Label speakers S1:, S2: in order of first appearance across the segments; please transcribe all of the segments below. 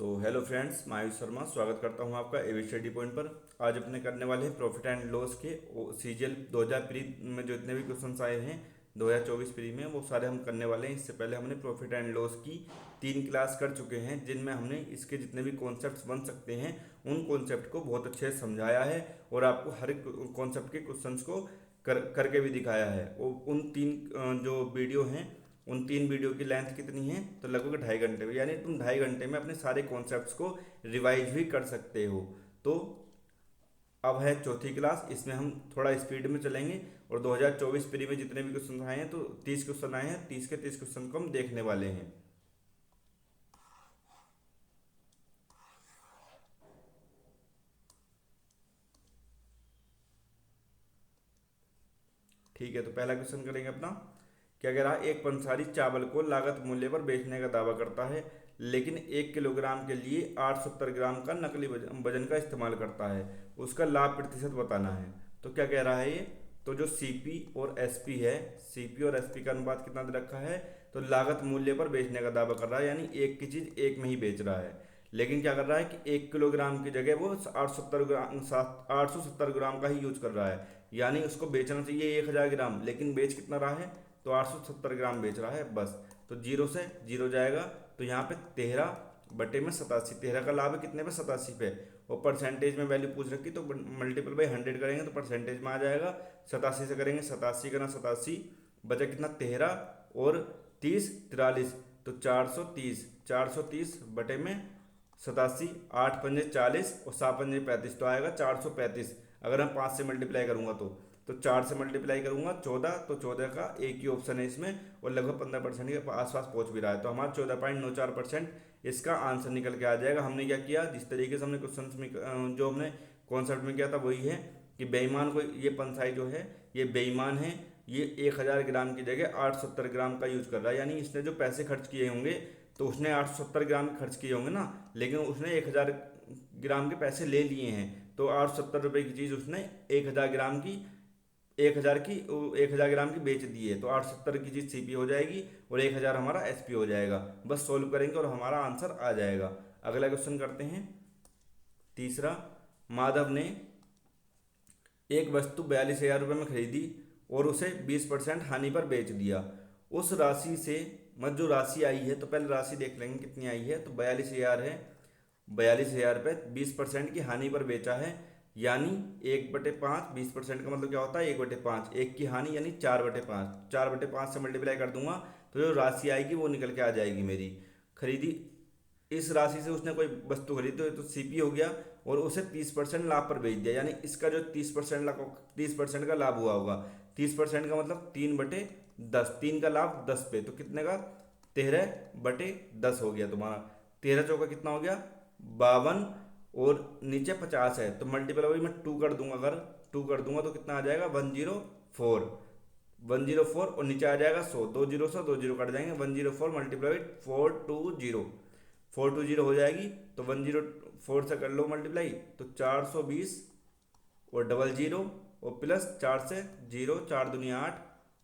S1: Hello friends, मैं आयुष शर्मा स्वागत करता हूं आपका एवी स्टडी पॉइंट पर। आज अपने करने वाले हैं प्रॉफिट एंड लॉस के सीजीएल 2000 प्री में जो इतने भी क्वेश्चंस आए हैं 2024 प्री में, वो सारे हम करने वाले हैं। इससे पहले हमने प्रॉफिट एंड लॉस की 3 क्लास कर चुके हैं, जिनमें हमने इसके जितने भी कॉन्सेप्ट्स बन सकते हैं उन कॉन्सेप्ट को बहुत अच्छे से समझाया है और आपको हर एक कॉन्सेप्ट के क्वेश्चंस को करके भी दिखाया है। वो उन जो वीडियो हैं, उन 3 वीडियो की लेंथ कितनी है, तो लगभग 2.5 घंटे में, यानी तुम 2.5 घंटे में अपने सारे कॉन्सेप्ट्स को रिवाइज भी कर सकते हो। तो अब है चौथी क्लास, इसमें हम थोड़ा स्पीड में चलेंगे और 2024 प्री में जितने भी क्वेश्चन आए हैं, तो 30 क्वेश्चन आए हैं, 30 के 30 क्वेश्चन को हम देखने वाले हैं। ठीक है, तो पहला क्वेश्चन करेंगे अपना। क्या कह रहा है, एक पंसारी चावल को लागत मूल्य पर बेचने का दावा करता है, लेकिन 1 किलोग्राम के लिए 870 ग्राम का नकली वजन का इस्तेमाल करता है। उसका लाभ प्रतिशत बताना है। तो क्या कह रहा है ये, तो जो सीपी और एसपी है, सीपी और एसपी का अनुपात कितना दे रखा है, तो लागत मूल्य पर बेचने का दावा कर रहा है, यानी एक की चीज़ एक में ही बेच रहा है। लेकिन क्या कर रहा है कि 1 किलोग्राम की जगह वो 870 ग्राम का ही यूज कर रहा है, यानी उसको बेचना चाहिए 1000 ग्राम, लेकिन बेच कितना रहा है, तो 870 ग्राम बेच रहा है बस। तो जीरो से जीरो जाएगा, तो यहाँ पे 13/87, 13 का लाभ है कितने पे, 87 पे। और परसेंटेज में वैल्यू पूछ रखी, तो मल्टीपल बाई 100 करेंगे तो परसेंटेज में आ जाएगा। 87 से करेंगे, 87 करना 87, बचा कितना 13 और 30 43, तो 430, 430 बटे में 87, 8×5 = 40 और 7×5 = 35, तो आएगा 435। अगर मैं 5 से मल्टीप्लाई करूंगा तो 4 से मल्टीप्लाई करूंगा 14, तो 14 का एक ही ऑप्शन है इसमें, और लगभग 15% के आसपास पहुंच भी रहा है। तो हमारा 14.94% इसका आंसर निकल के आ जाएगा। हमने क्या किया, जिस तरीके से हमने क्वेश्चन में जो हमने कॉन्सेप्ट में किया था वही है कि बेईमान को, ये पंसाई जो है ये बेईमान है, ये 1000 ग्राम की जगह 870 ग्राम का यूज कर रहा है, यानी इसने जो पैसे खर्च किए होंगे, तो उसने 870 ग्राम खर्च किए होंगे ना, लेकिन उसने 1000 ग्राम के पैसे ले लिए हैं। तो 870 रुपये की चीज़ उसने 1000 ग्राम की 1000 ग्राम की बेच दी है, तो 870 की चीज़ सीपी हो जाएगी और 1000 हमारा एसपी हो जाएगा। बस सोल्व करेंगे और हमारा आंसर आ जाएगा। अगला क्वेश्चन करते हैं, तीसरा। माधव ने एक वस्तु 42,000 रुपये में खरीदी और उसे 20% हानि पर बेच दिया। उस राशि से मत जो राशि आई है, तो पहले राशि देख लेंगे कितनी आई है, तो 42,000 है। 42,000 पे 20% की हानि पर बेचा है, यानी 1/5, 20% का मतलब क्या होता है, 1/5, एक की हानि यानी 4/5, 4/5 से मल्टीप्लाई कर दूंगा, तो जो राशि आएगी वो निकल के आ जाएगी मेरी। खरीदी, इस राशि से उसने कोई वस्तु खरीदी, तो सीपी हो गया, और उसे 30% लाभ पर बेच दिया, यानी इसका जो 30% का लाभ हुआ होगा। 30% का मतलब 3/10, 3 का लाभ 10 पे, तो कितने का, 13/10 हो गया तुम्हारा। 13 × 4 कितना हो गया, 52, और नीचे 50 है, तो मल्टीपल वही मैं 2 कर दूंगा, अगर 2 कर दूंगा तो कितना आ जाएगा, 104, 104, और नीचे आ जाएगा 100, 2 जीरो से 2 जीरो कट जाएंगे, 104 मल्टीप्लाई 420, 420 हो जाएगी, तो 104 से कर लो मल्टीप्लाई, तो 420 और डबल जीरो और प्लस 4 से जीरो, 4×2 = 8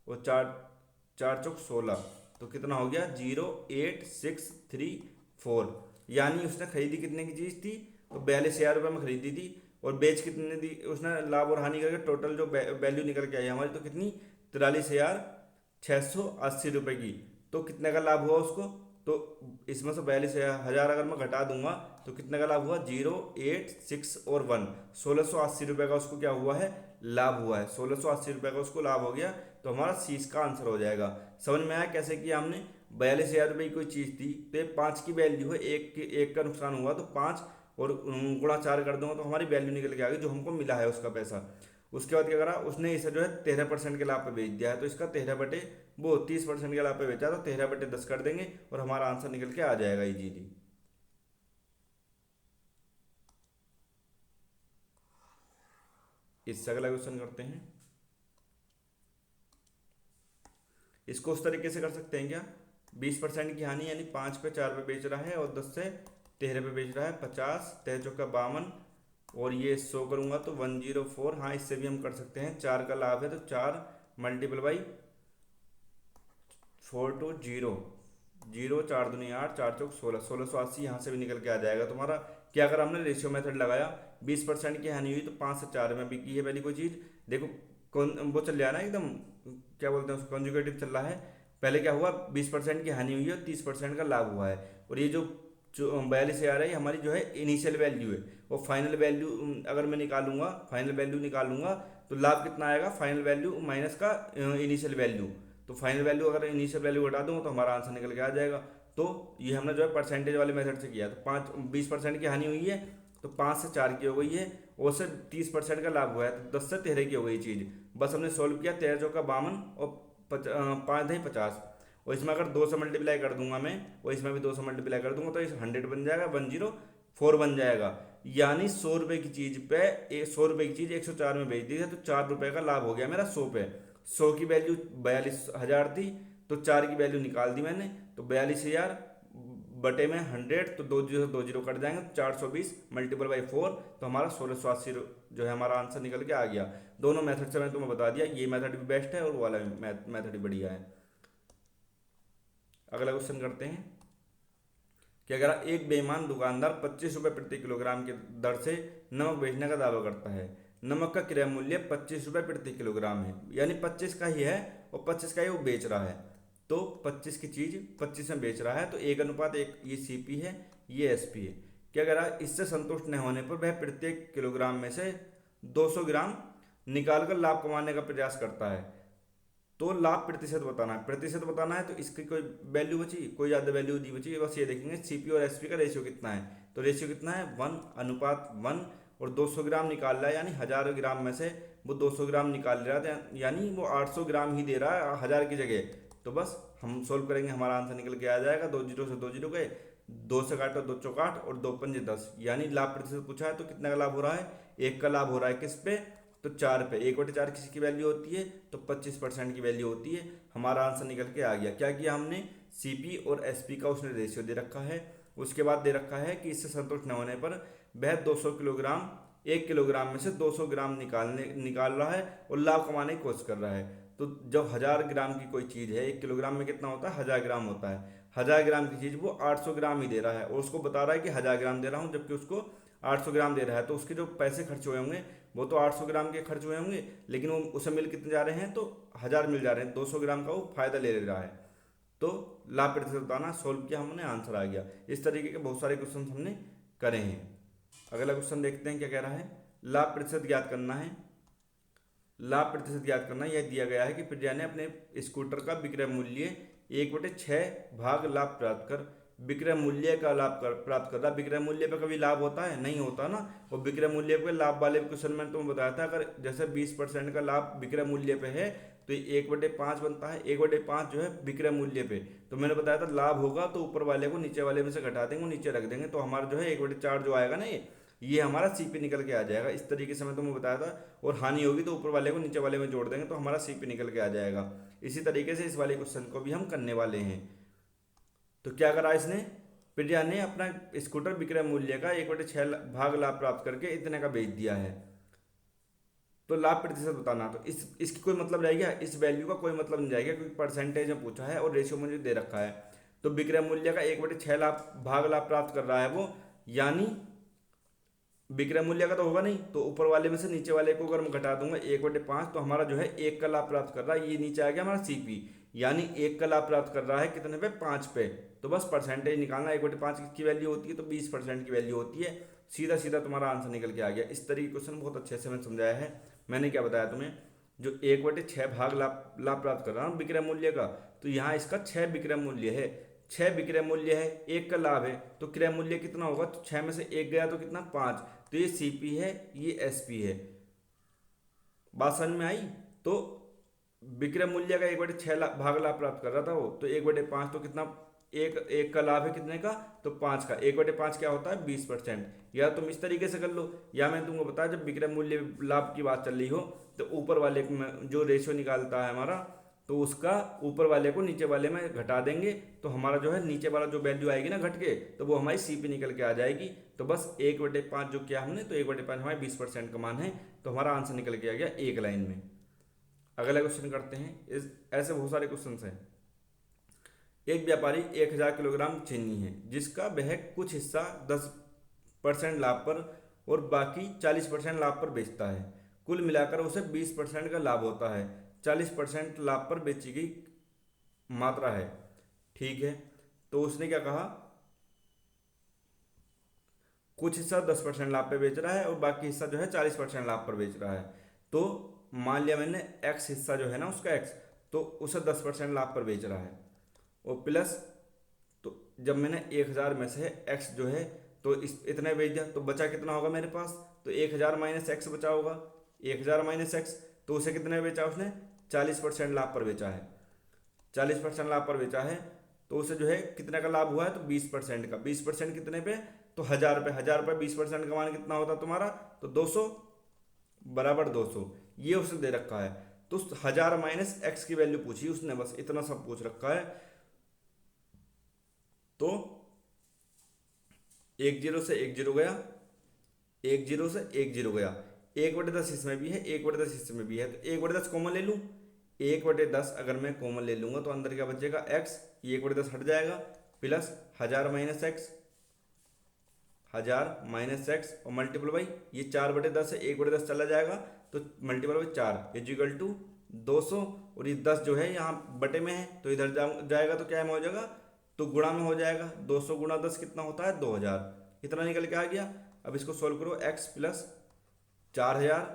S1: और 4×4 = 16, तो कितना हो गया, 08634। यानी उसने खरीदी कितने की चीज़ थी, तो 42,000 रुपये में खरीदी थी, और बेच कितने दी उसने, लाभ और हानि करके टोटल जो वैल्यू निकल के आई हमारी, तो कितनी, 43,680 रुपये की। तो कितने का लाभ हुआ उसको, तो इसमें से 42,000 अगर मैं घटा दूंगा, तो कितने का लाभ हुआ, 086 और 1, 1,680 रुपये का उसको क्या हुआ है, लाभ हुआ है। 1,680 रुपये का उसको लाभ हो गया, तो हमारा सी का आंसर हो जाएगा। समझ में आया कैसे किया हमने। 42,000 रुपये की कोई चीज़ थी, तो ये 5 की वैल्यू है, एक का नुकसान हुआ, तो 5 और गुणा 4 कर दूंगा, तो हमारी वैल्यू निकल के आ गई जो हमको मिला है उसका पैसा। उसके बाद क्या करा उसने, इसे जो है 13% के लाभ पे बेच दिया है, तो इसका 13 वो 30% के लाभ पे बेचा, तो 13/10 कर देंगे और हमारा आंसर निकल के आ जाएगा इजीली। इससे अगला क्वेश्चन करते हैं। इसको उस तरीके से कर सकते हैं क्या, 20% की हानि, यानी 5 पे 4 पे बेच रहा है और 10 से 13 पे बेच रहा है, 50, 13×4 = 52, और ये 100 करूंगा तो 104। हाँ, इससे भी हम कर सकते हैं, 4 का लाभ है, तो 4 × 4 = 420, जीरो, 4 दूनी 8, 4 चौक 16, 1680 यहाँ से भी निकल के आ जाएगा तुम्हारा। क्या अगर हमने रेशियो मेथड लगाया, 20% की हानि हुई तो 5 से 4 में बिकी है पहली कोई चीज़। देखो कौन वो चल रहा है ना एकदम, क्या बोलते हैं उसको, कंजुगेटिव चल रहा है। पहले क्या हुआ, 20% की हानि हुई है और 30% का लाभ हुआ है। और ये जो 42,000 है ये हमारी जो है इनिशियल वैल्यू है। और फाइनल वैल्यू अगर मैं निकालूंगा, फाइनल वैल्यू निकालूंगा तो लाभ कितना आएगा, फाइनल वैल्यू माइनस का इनिशियल वैल्यू। तो फाइनल वैल्यू अगर इनिशियल वैल्यू घटा दूंगा तो हमारा आंसर निकल के आ जाएगा। तो ये हमने जो है परसेंटेज वाले मेथड से किया। तो 20% की हानि हुई है तो 5 से 4 की हो गई है, और से 30% का लाभ हुआ है तो 10 से 13 की हो गई चीज़। बस हमने सोल्व किया, 13 चौका 52 और 5 दही 50। और इसमें अगर 2 से मल्टीप्लाई कर दूंगा मैं, और इसमें भी 2 से मल्टीप्लाई कर दूंगा तो इस 100 बन जाएगा, 104 बन जाएगा। यानी 100 रुपये की चीज़ पे 100 रुपये की चीज़ 104 में बेच दी है तो 4 रुपये का लाभ हो गया मेरा 100 पे। 100 की वैल्यू 42,000 थी तो 4 की वैल्यू निकाल दी मैंने, तो 42,000 बटे में 100, तो 2 जीरो कट जाएंगे तो 420 मल्टीपल बाई 4, तो हमारा 1680 जो है हमारा आंसर निकल के आ गया। दोनों मेथड से मैंने तुम्हें बता दिया, ये मेथड भी बेस्ट है और वो वाला मेथड भी बढ़िया है। अगला क्वेश्चन करते हैं कि अगर एक बेईमान दुकानदार 25 रुपये प्रति किलोग्राम की दर से नमक बेचने का दावा करता है, नमक का क्रय मूल्य 25 रुपये प्रति किलोग्राम है, यानी 25 का ही है और 25 का ही वो बेच रहा है। तो 25 की चीज़ 25 में बेच रहा है, तो 1:1 ये सीपी है, ये एसपी है। कि अगर इससे संतुष्ट न होने पर वह प्रत्येक किलोग्राम में से 200 ग्राम निकालकर लाभ कमाने का प्रयास करता है, तो लाभ प्रतिशत बताना है। प्रतिशत बताना है तो इसकी कोई वैल्यू बची, कोई ज़्यादा वैल्यू नहीं बची, बस ये देखेंगे सीपी और एसपी का रेशियो कितना है। तो रेशियो कितना है, 1:1, और 200 ग्राम निकाल रहा है, यानी 1000 ग्राम में से वो 200 ग्राम निकाल रहा है, यानी वो 800 ग्राम ही दे रहा है 1000 की जगह। तो बस हम सोल्व करेंगे, हमारा आंसर निकल के आ जाएगा। 2 जीरो से 2 जीरो गए, 2 से काटो 2 चौक 8 और 2 पंजे 10, यानी लाभ प्रतिशत पूछा है तो कितने का लाभ हो रहा है, 1 का लाभ हो रहा है किस पे, तो 4 पे। 1/4 किसी की वैल्यू होती है तो 25% की वैल्यू होती है। हमारा आंसर निकल के आ गया। क्या किया हमने, सीपी और एसपी का उसने रेशियो दे रखा है, उसके बाद दे रखा है कि इससे संतुष्ट न होने पर वह 200 किलोग्राम 1 किलोग्राम में से 200 ग्राम निकाल रहा है और लाभ कमाने की कोशिश कर रहा है। तो जब 1000 ग्राम की कोई चीज़ है, 1 किलोग्राम में कितना होता है, 1000 ग्राम होता है। 1000 ग्राम की चीज़ वो 800 ग्राम ही दे रहा है और उसको बता रहा है कि 1000 ग्राम दे रहा हूँ, जबकि उसको 800 ग्राम दे रहा है। तो उसके जो पैसे खर्च हुए होंगे वो तो 800 ग्राम के खर्च हुए होंगे, लेकिन वो उसे मिल कितने जा रहे हैं, तो 1000 मिल जा रहे हैं। 200 ग्राम का वो फायदा ले रहा है। तो लाभ प्रतिशत बताना, सोल्व किया हमने, आंसर आ गया। इस तरीके के बहुत सारे क्वेश्चन हमने करे हैं। अगला क्वेश्चन देखते हैं क्या कह रहा है। लाभ प्रतिशत ज्ञात करना है। लाभ प्रतिशत ज्ञात करना, यह दिया गया है कि प्रिया ने अपने स्कूटर का विक्रय मूल्य 1/6 भाग लाभ प्राप्त कर विक्रय मूल्य का लाभ प्राप्त कर रहा। विक्रय मूल्य पे कभी लाभ होता है, नहीं होता ना। और विक्रय मूल्य पे लाभ वाले क्वेश्चन में तुम बताया था, अगर जैसे 20% का लाभ विक्रय मूल्य पे है तो 1/5 बनता है। 1/5 जो है विक्रय मूल्य पे, तो मैंने बताया था लाभ होगा तो ऊपर वाले को नीचे वाले में से घटा देंगे, नीचे रख देंगे, तो हमारा जो है 1/4 जो आएगा ना, ये हमारा सीपी निकल के आ जाएगा। इस तरीके से मैं तुम्हें बताया था। और हानि होगी तो ऊपर वाले को नीचे वाले में जोड़ देंगे तो हमारा सीपी निकल के आ जाएगा। इसी तरीके से इस वाले क्वेश्चन को भी हम करने वाले हैं। तो क्या करा इसने, प्रिया ने अपना स्कूटर विक्रय मूल्य का 1/6 भाग लाभ प्राप्त करके इतने का बेच दिया है। तो लाभ प्रतिशत बताना, तो इसकी कोई मतलब रहेगा, इस वैल्यू का कोई मतलब नहीं जाएगा, क्योंकि परसेंटेज में पूछा है और रेशियो मुझे दे रखा है। तो विक्रय मूल्य का 1/6 भाग लाभ प्राप्त कर रहा है वो, यानी विक्रय मूल्य का तो होगा नहीं, तो ऊपर वाले में से नीचे वाले को अगर मैं घटा दूंगा 1/5, तो हमारा जो है 1 का लाभ प्राप्त कर रहा है, ये नीचे आ गया हमारा सीपी, यानी 1 का लाभ प्राप्त कर रहा है कितने पे, 5 पे। तो बस परसेंटेज निकालना, 1/5 की वैल्यू होती है तो 20% की वैल्यू होती है। सीधा सीधा तुम्हारा आंसर निकल के आ गया। इस तरीके क्वेश्चन बहुत अच्छे से मैंने समझाया है। मैंने क्या बताया तुम्हें, जो 1/6 भाग लाभ प्राप्त कर रहा हूँ विक्रय मूल्य का, तो यहाँ इसका 6 विक्रय मूल्य है, 6 विक्रय मूल्य है, 1 का लाभ है, तो क्रय मूल्य कितना होगा, तो 6 में से 1 गया तो कितना, 5। तो ये सीपी है, ये एसपी है। बात समझ में आई। तो विक्रय मूल्य का 1/6 भाग लाभ प्राप्त कर रहा था वो, तो 1/5 तो कितना, एक का लाभ है कितने का, तो 5 का। 1/5 क्या होता है, 20%। या तुम इस तरीके से कर लो, या मैंने तुमको बताया जब विक्रय मूल्य लाभ की बात चल रही हो तो ऊपर वाले में जो रेशियो निकालता है हमारा, तो उसका ऊपर वाले को नीचे वाले में घटा देंगे, तो हमारा जो है नीचे वाला जो वैल्यू आएगी ना घट के, तो वो हमारी सीपी निकल के आ जाएगी। तो बस 1/5 जो किया हमने, तो 1/5 हमारे 20% का मान है, तो हमारा आंसर निकल के आ गया एक लाइन में। अगला क्वेश्चन करते हैं। ऐसे बहुत सारे क्वेश्चन हैं। एक व्यापारी 1000 किलोग्राम चीनी है जिसका वह कुछ हिस्सा 10% लाभ पर और बाकी 40% लाभ पर बेचता है। कुल मिलाकर उसे 20% का लाभ होता है। 40% लाभ पर बेची गई मात्रा है। ठीक है, तो उसने क्या कहा, कुछ हिस्सा 10% लाभ पे बेच रहा है और बाकी हिस्सा जो है 40% लाभ पर बेच रहा है। तो मान लिया मैंने एक्स हिस्सा जो है ना उसका एक्स, तो उसे 10% लाभ पर बेच रहा है और प्लस, तो जब मैंने 1000 में से एक्स जो है तो इस इतने बेच दिया तो बचा कितना होगा मेरे पास, तो 1000 माइनस एक्स बचा होगा। 1000 माइनस एक्स, तो उसे कितने बेचा उसने, 40% लाभ पर बेचा है। 40% लाभ पर बेचा है तो उसे जो है कितने का लाभ हुआ है, तो 20% का। 20% कितने पे, तो 1000 पे। 1000 पे 20% का मान कितना होता तुम्हारा, तो 200 बराबर 200। ये उसने दे रखा है। तो 1000 माइनस एक्स की वैल्यू पूछी उसने, बस इतना सब पूछ रखा है। तो एक जीरो से एक जीरो गया, एक जीरो से एक जीरो गया, 1/10 इसमें भी है, 1/10 इसमें भी है, तो 1/10 कॉमन ले लूँ। 1/10 अगर मैं कॉमन ले लूँगा तो अंदर क्या बचेगा, एक्स, ये 1/10 हट जाएगा, plus 1000 minus x, 1000 minus x और मल्टीपल बाई ये 4/10 है, 1/10 चला जाएगा तो मल्टीपल बाई 4 इजिकल टू 200। और ये 10 जो है यहाँ बटे में है तो इधर जाएगा तो क्या में हो जाएगा, तो गुणा में हो जाएगा। 200 गुणा 10 कितना होता है, 2000। इतना निकल के आ गया। अब इसको सॉल्व करो, एक्स प्लस 4000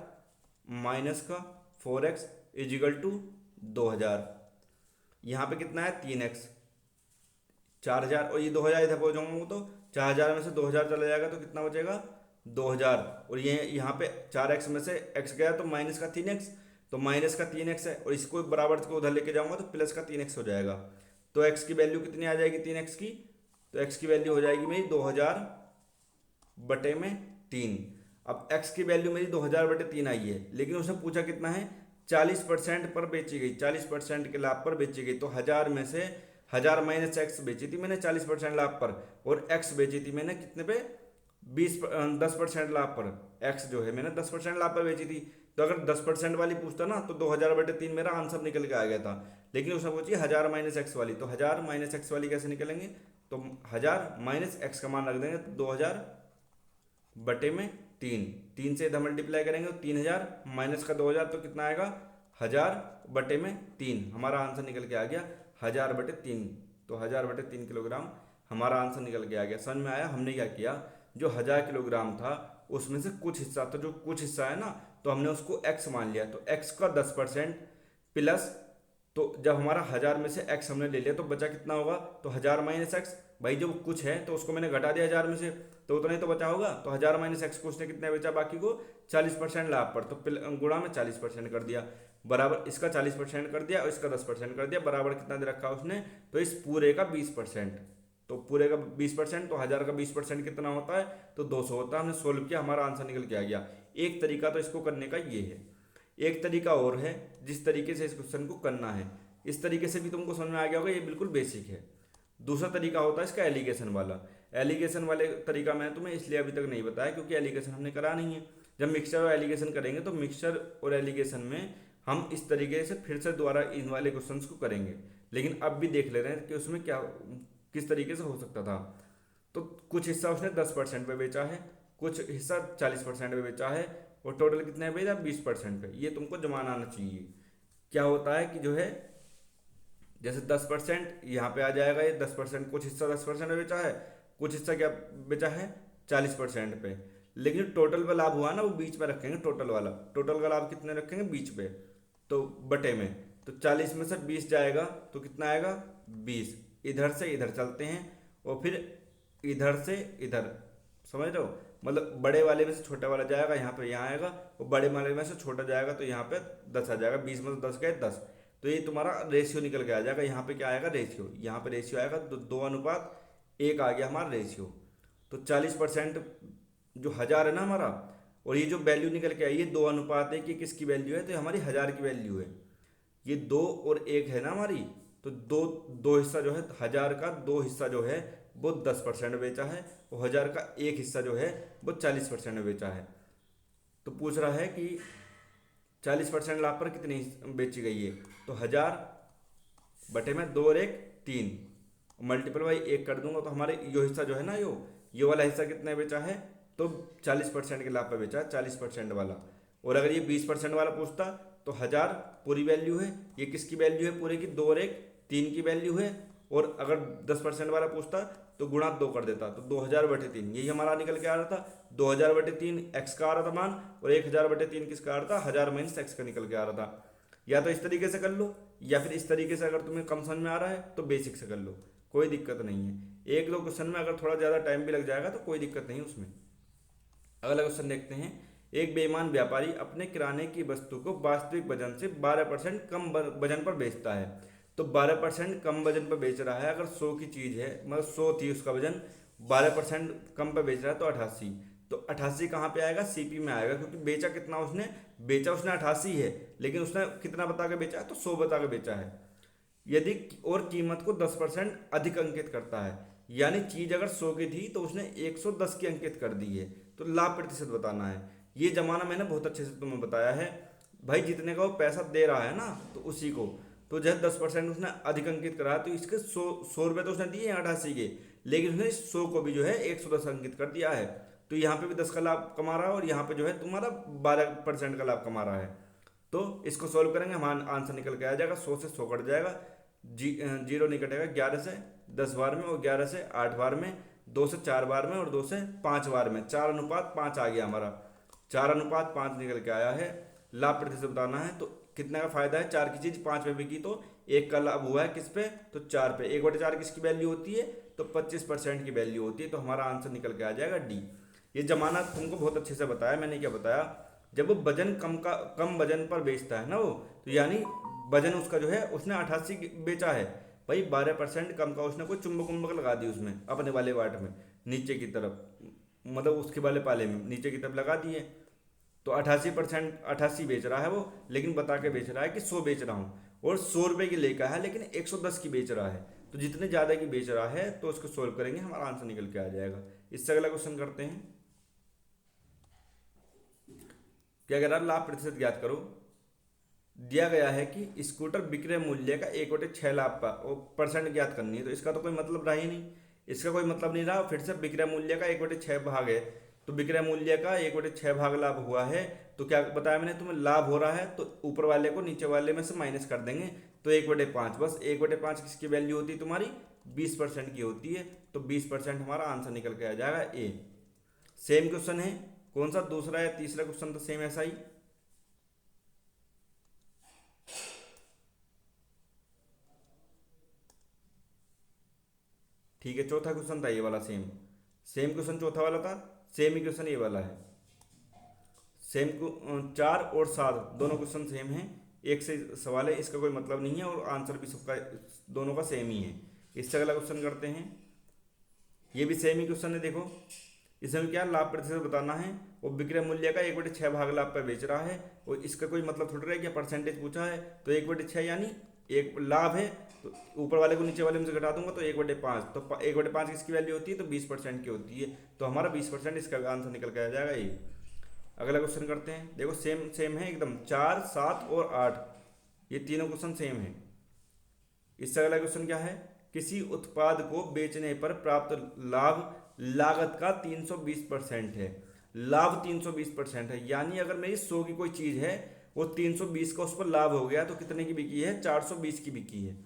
S1: माइनस का 4x इजिकल टू 2000। यहाँ पे कितना है, 3x। 4000 और ये 2000 इधर पहुँचाऊंगा तो 4000 में से 2000 चला जाएगा तो कितना बचेगा, 2000। और ये यहाँ पे 4x में से x गया तो माइनस का 3x, तो माइनस का 3x है और इसको बराबर को उधर लेके जाऊंगा तो प्लस का 3x हो जाएगा। तो x की वैल्यू कितनी आ जाएगी 3x की, तो x की वैल्यू हो जाएगी मेरी 2000 बटे में 3। अब x की वैल्यू मेरी 2000 बटे 3 आई है, लेकिन उसने पूछा कितना है, 40% पर बेची गई, 40% के लाभ पर बेची गई। तो 1000 में से 1000 माइनस एक्स बेची थी मैंने 40% लाभ पर, और एक्स बेची थी मैंने कितने पे, 10% लाभ पर। एक्स जो है मैंने 10% लाभ पर बेची थी। तो अगर 10% वाली पूछता ना तो 2000 बटे 3 मेरा आंसर निकल के आ गया था। लेकिन उसने पूछी 1000 माइनस एक्स वाली, तो 1000 माइनस एक्स वाली कैसे निकलेंगे, तो 1000 माइनस एक्स का मान रख देंगे तो 2000 बटे में 3, 3 से इधर मल्टीप्लाई करेंगे तो 3000 माइनस का 2000 तो कितना आएगा, 1000 बटे में 3। हमारा आंसर निकल के आ गया 1000 बटे 3। तो 1000 बटे 3 किलोग्राम हमारा आंसर निकल के आ गया। समझ में आया, हमने क्या किया, जो 1000 किलोग्राम था उसमें से कुछ हिस्सा, तो जो कुछ हिस्सा है ना तो हमने उसको x मान लिया, तो x का 10% प्लस, तो जब हमारा 1000 में से x हमने ले लिया तो बचा कितना होगा, तो 1000 माइनस एक्स। भाई जो कुछ है तो उसको मैंने घटा दिया 1000 में से, तो उतना ही तो बचा होगा। तो 1000 माइनस एक्स को उसने कितना बेचा, बाकी को 40% लाभ पर, तो गुणा में 40% कर दिया, बराबर इसका 40% कर दिया और इसका 10% कर दिया, बराबर कितना दे रखा उसने, तो इस पूरे का 20%। तो पूरे का 20%, तो 1000 का 20% कितना होता है, तो 200 होता है। हमने सोल्व किया, हमारा आंसर निकल के आ गया। एक तरीका तो इसको करने का ये है। एक तरीका और है जिस तरीके से इस क्वेश्चन को करना है, इस तरीके से भी तुमको समझ में आ गया होगा, ये बिल्कुल बेसिक है। दूसरा तरीका होता है इसका एलिगेशन वाला। एलिगेशन वाले तरीका मैंने तुम्हें इसलिए अभी तक नहीं बताया क्योंकि एलिगेशन हमने करा नहीं है। जब मिक्सचर और एलिगेशन करेंगे तो मिक्सचर और एलिगेशन में हम इस तरीके से फिर से दोबारा इन वाले क्वेश्चंस को करेंगे। लेकिन अब भी देख ले रहे हैं कि उसमें क्या किस तरीके से हो सकता था। तो कुछ हिस्सा उसने 10% पे बेचा है, कुछ हिस्सा 40% पे बेचा है, और टोटल कितने बेचा, 20% पे। ये तुमको जमाना आना चाहिए। क्या होता है कि जो है जैसे 10% यहाँ पे आ जाएगा, ये 10%, कुछ हिस्सा 10% पे बेचा है, कुछ हिस्सा क्या बेचा है 40% पे। लेकिन टोटल पे लाभ हुआ ना वो बीच में रखेंगे, टोटल वाला, टोटल का लाभ कितने रखेंगे, बीच पे, तो बटे में। तो 40 में से 20 जाएगा तो कितना आएगा, 20। इधर से इधर चलते हैं और फिर इधर से इधर, समझ रहे हो, मतलब बड़े वाले में से छोटा वाला जाएगा यहाँ पे, यहाँ आएगा, और बड़े वाले में से छोटा जाएगा तो यहाँ पे 10 आ जाएगा। 20 में से 10 गए 10, तो ये तुम्हारा रेशियो निकल के आ जाएगा। यहाँ पे क्या आएगा, रेशियो, यहाँ पे रेशियो आएगा, तो 2:1 आ गया हमारा रेशियो। तो 40% जो 1000 है ना हमारा, और ये जो वैल्यू निकल के आई है 2:1 ये किसकी वैल्यू है, तो ये हमारी 1000 की वैल्यू है। ये 2 और 1 है ना हमारी, तो दो दो हिस्सा जो है 1000 का, दो हिस्सा जो है वो 10% बेचा है, और 1000 का एक हिस्सा जो है वो 40% बेचा है। तो पूछ रहा है कि 40% लाभ पर कितनी बेची गई है, तो 1000 बटे में 2 और 1 3, मल्टीपल बाई 1 कर दूंगा तो हमारे यो हिस्सा जो है ना, ये वाला हिस्सा कितने बेचा है, तो 40% के लाभ पे बेचा है, 40% वाला। और अगर ये 20% वाला पूछता तो 1000 पूरी वैल्यू है, ये किसकी वैल्यू है पूरे की, 2 और 1 3 की वैल्यू है। और अगर 10% वाला पूछता तो गुणा 2 कर देता, तो 2000/3 यही हमारा निकल के आ रहा था। 2000/3 एक्स का आ रहा था मान, और 1000/3 किसका आ रहा था, 1000 माइनस एक्स का निकल के आ रहा था। या तो इस तरीके से कर लो, या फिर इस तरीके से अगर तुम्हें कम समझ में आ रहा है तो बेसिक से कर लो, कोई दिक्कत नहीं है। एक दो क्वेश्चन में अगर थोड़ा ज़्यादा टाइम भी लग जाएगा तो कोई दिक्कत नहीं उसमें। अगला क्वेश्चन देखते हैं। एक बेईमान व्यापारी अपने किराने की वस्तु को वास्तविक वजन से 12% कम वजन पर बेचता है। तो 12% कम वजन पर बेच रहा है। अगर 100 की चीज़ है, मतलब 100 थी उसका वजन, 12% कम पर बेच रहा है तो 88। तो 88 कहाँ पे आएगा, सीपी में आएगा, क्योंकि बेचा कितना उसने, बेचा उसने 88 है, लेकिन उसने कितना बता के बेचा है, तो 100 बता के बेचा है। यदि और कीमत को 10% अधिक अंकित करता है, यानी चीज अगर 100 की थी तो उसने 110 की अंकित कर दी है, तो लाभ प्रतिशत बताना है। ये जमाना मैंने बहुत अच्छे से तुम्हें बताया है भाई, जितने का वो पैसा दे रहा है ना तो उसी को, तो जैसे 10% उसने अधिक अंकित करा, तो इसके 100 रुपये तो उसने दिए 88 के, लेकिन उसने 100 को भी जो है 110 अंकित कर दिया है। तो यहाँ पे भी 10 का लाभ कमा रहा है, और यहाँ पे जो है तुम्हारा 12% का लाभ कमा रहा है। तो इसको सोल्व करेंगे, हमारा आंसर निकल के आ जाएगा, 100 से 100 कट जाएगा, जीरो नहीं कटेगा, 11 से 10 बार में, और 11 से 8 बार में, 2 से 4 बार में, और 2 से 5 बार में, 4:5 आ गया हमारा, 4:5 निकल के आया है। लाभ प्रतिशत बताना है, तो कितने का फायदा है, 4 की चीज 5 में बिकी तो 1 का लाभ हुआ है किस पे, तो 4 पे। 1/4 किसकी वैल्यू होती है, तो 25% की वैल्यू होती है, तो हमारा आंसर निकल के आ जाएगा डी। ये जमाना तुमको बहुत अच्छे से बताया मैंने, क्या बताया, जब वो वजन कम वजन पर बेचता है ना वो, तो यानी वजन उसका जो है उसने 88 बेचा है भाई, 12% कम का उसने कोई चुंबक उम्बक लगा दी उसमें अपने वाले वाट में, नीचे की तरफ, मतलब उसके वाले पाले में नीचे की तरफ लगा दिए, तो 88% 88 बेच रहा है वो, लेकिन बता के बेच रहा है कि 100 बेच रहा हूँ, और 100 रुपये की लेकर है, लेकिन 110 की बेच रहा है। तो जितने ज़्यादा की बेच रहा है तो उसको सोल्व करेंगे, हमारा आंसर निकल के आ जाएगा। इससे अगला क्वेश्चन करते हैं। क्या कह रहा है, लाभ प्रतिशत ज्ञात करो। दिया गया है कि स्कूटर विक्रय मूल्य का 1/6 लाभ का और परसेंट ज्ञात करनी है, तो इसका तो कोई मतलब रहा ही नहीं, इसका कोई मतलब नहीं रहा। फिर से विक्रय मूल्य का 1/6 भाग है, तो विक्रय मूल्य का 1/6 भाग लाभ हुआ है, तो क्या बताया मैंने तुम्हें, लाभ हो रहा है तो ऊपर वाले को नीचे वाले में से माइनस कर देंगे, तो 1/5, बस 1/5 किसकी वैल्यू होती है तुम्हारी, 20% की होती है, तो 20% हमारा आंसर निकल के आ जाएगा ए। सेम क्वेश्चन है, कौन सा, दूसरा या तीसरा क्वेश्चन तो सेम ऐसा ही। ठीक है, चौथा क्वेश्चन था ये वाला, सेम सेम क्वेश्चन चौथा वाला था, सेम ही क्वेश्चन ये वाला है। सेम को 4 और 7 दोनों क्वेश्चन सेम है, एक से सवाल है, इसका कोई मतलब नहीं है, और आंसर भी सबका दोनों का सेम ही है। इससे अगला क्वेश्चन करते हैं। ये भी सेम ही क्वेश्चन है, देखो इसमें क्या लाभ प्रतिशत बताना है, वो विक्रय मूल्य का 1/6 भाग लाभ पर बेच रहा है, और इसका कोई मतलब थोड़ा है, क्या परसेंटेज पूछा है, तो 1/6 यानी एक लाभ है, तो ऊपर वाले को नीचे वाले में से घटा दूंगा तो 1/5, तो 1/5 किसकी वैल्यू होती है, तो 20% की होती है, तो हमारा 20% इसका आंसर निकल के आ जाएगा ये। अगला क्वेश्चन करते हैं, देखो सेम सेम है एकदम, 4, 7 और 8 ये तीनों क्वेश्चन सेम है। इससे अगला क्वेश्चन क्या है, किसी उत्पाद को बेचने पर प्राप्त लाभ लागत का 320% है। लाभ 320% है, यानी अगर मेरी 100 की कोई चीज है, वो 320 का उस पर लाभ हो गया, तो कितने की बिकी है, 420 की बिकी है।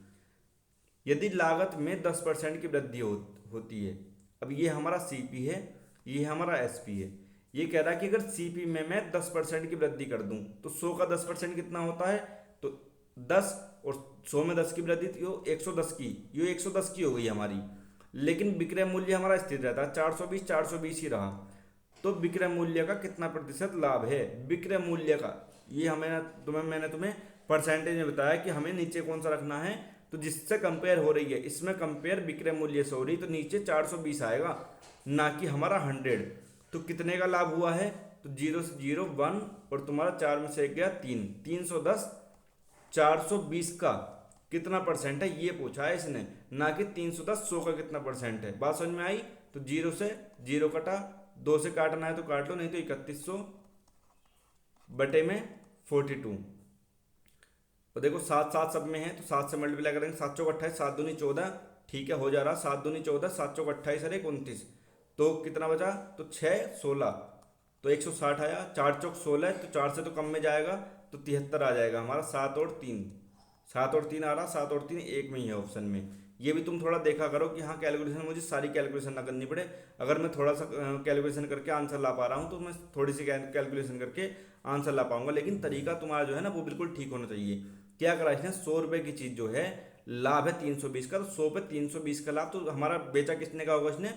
S1: यदि लागत में 10% की वृद्धि होती है, अब ये हमारा सीपी है, ये हमारा एसपी है। ये कह रहा है कि अगर सीपी में मैं 10% की वृद्धि कर दूं तो 100 का 10% कितना होता है, तो 10, और 100 में 10 की वृद्धि थी, वो 110 की, ये 110 की हो गई हमारी। लेकिन विक्रय मूल्य हमारा स्थिर रहता है, 420 ही रहा, तो विक्रय मूल्य का कितना प्रतिशत लाभ है, विक्रय मूल्य का, ये मैंने तुम्हें परसेंटेज में बताया कि हमें नीचे कौन सा रखना है, तो जिससे कंपेयर हो रही है, इसमें कंपेयर विक्रय मूल्य से हो रही, तो नीचे 420 आएगा, ना कि हमारा 100। तो कितने का लाभ हुआ है, तो 0 से 0 1, और तुम्हारा 4 में से 1 गया 3, 310, 420 का कितना परसेंट है ये पूछा है इसने, ना कि 310 100 का कितना परसेंट है। बात समझ में आई, तो 0 से 0 कटा, 2 से काटना है तो काट लो, नहीं तो 3100 बटे में 42, और देखो 7 7 सब में है, तो 7 से मल्टीप्लाई करेंगे, 7 चौक 28, 7 दूनी 14, ठीक है, हो जा रहा, 7 दूनी 14, 7 चौक 28 और 1 29, तो कितना बचा, तो 6 16, तो 160 आया। 4 चौक 16, तो 4 से तो कम में जाएगा, तो 73 आ जाएगा हमारा। 7 और 3, 7 और 3 आ रहा, 7 और 3 एक में ही है ऑप्शन में। ये भी तुम थोड़ा देखा करो कि हाँ कैलकुलेशन, मुझे सारी कैलकुलेशन ना करनी पड़े। अगर मैं थोड़ा सा कैलकुलेशन करके आंसर ला पा रहा हूँ तो मैं थोड़ी सी कैलकुलेशन करके आंसर ला पाऊंगा, लेकिन तरीका तुम्हारा जो है ना वो बिल्कुल ठीक होना चाहिए। क्या करा इसने, 100 रुपये की चीज़ जो है, लाभ है 320 का, तो 100 पे 320 का लाभ, तो हमारा बेचा कितने का होगा इसने,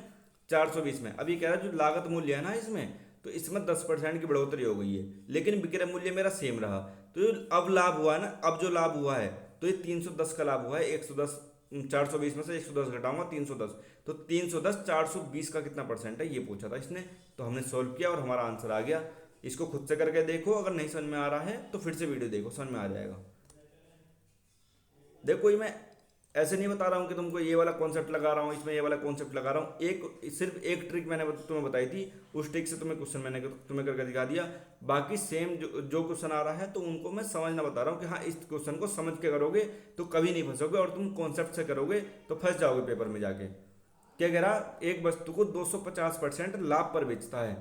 S1: 420 में। अभी कह रहा है जो लागत मूल्य है ना इसमें, तो इसमें 10% की बढ़ोतरी हो गई है, लेकिन विक्रय मूल्य मेरा सेम रहा। तो जो अब लाभ हुआ है ना, अब जो लाभ हुआ है, तो ये 310 का लाभ हुआ है। 110, 420 में से 110 घटाऊंगा, 310, तो 310 420 का कितना परसेंट है, ये पूछा था इसने। तो हमने सोल्व किया और हमारा आंसर आ गया। इसको खुद से करके देखो, अगर नहीं समझ में आ रहा है तो फिर से वीडियो देखो, समझ में आ जाएगा। देखो ये मैं ऐसे नहीं बता रहा हूँ कि तुमको ये वाला कॉन्सेप्ट लगा रहा हूँ, इसमें ये वाला कॉन्सेप्ट लगा रहा हूँ। सिर्फ एक ट्रिक मैंने तुम्हें बताई थी, उस ट्रिक से तुम्हें क्वेश्चन मैंने तुम्हें करके दिखा दिया। बाकी सेम जो क्वेश्चन आ रहा है तो उनको मैं समझना बता रहा हूँ कि हाँ इस क्वेश्चन को समझ के करोगे तो कभी नहीं फंसोगे, और तुम कॉन्सेप्ट से करोगे तो फंस जाओगे पेपर में जाके। क्या कह रहा, एक वस्तु को 250% लाभ पर बेचता है,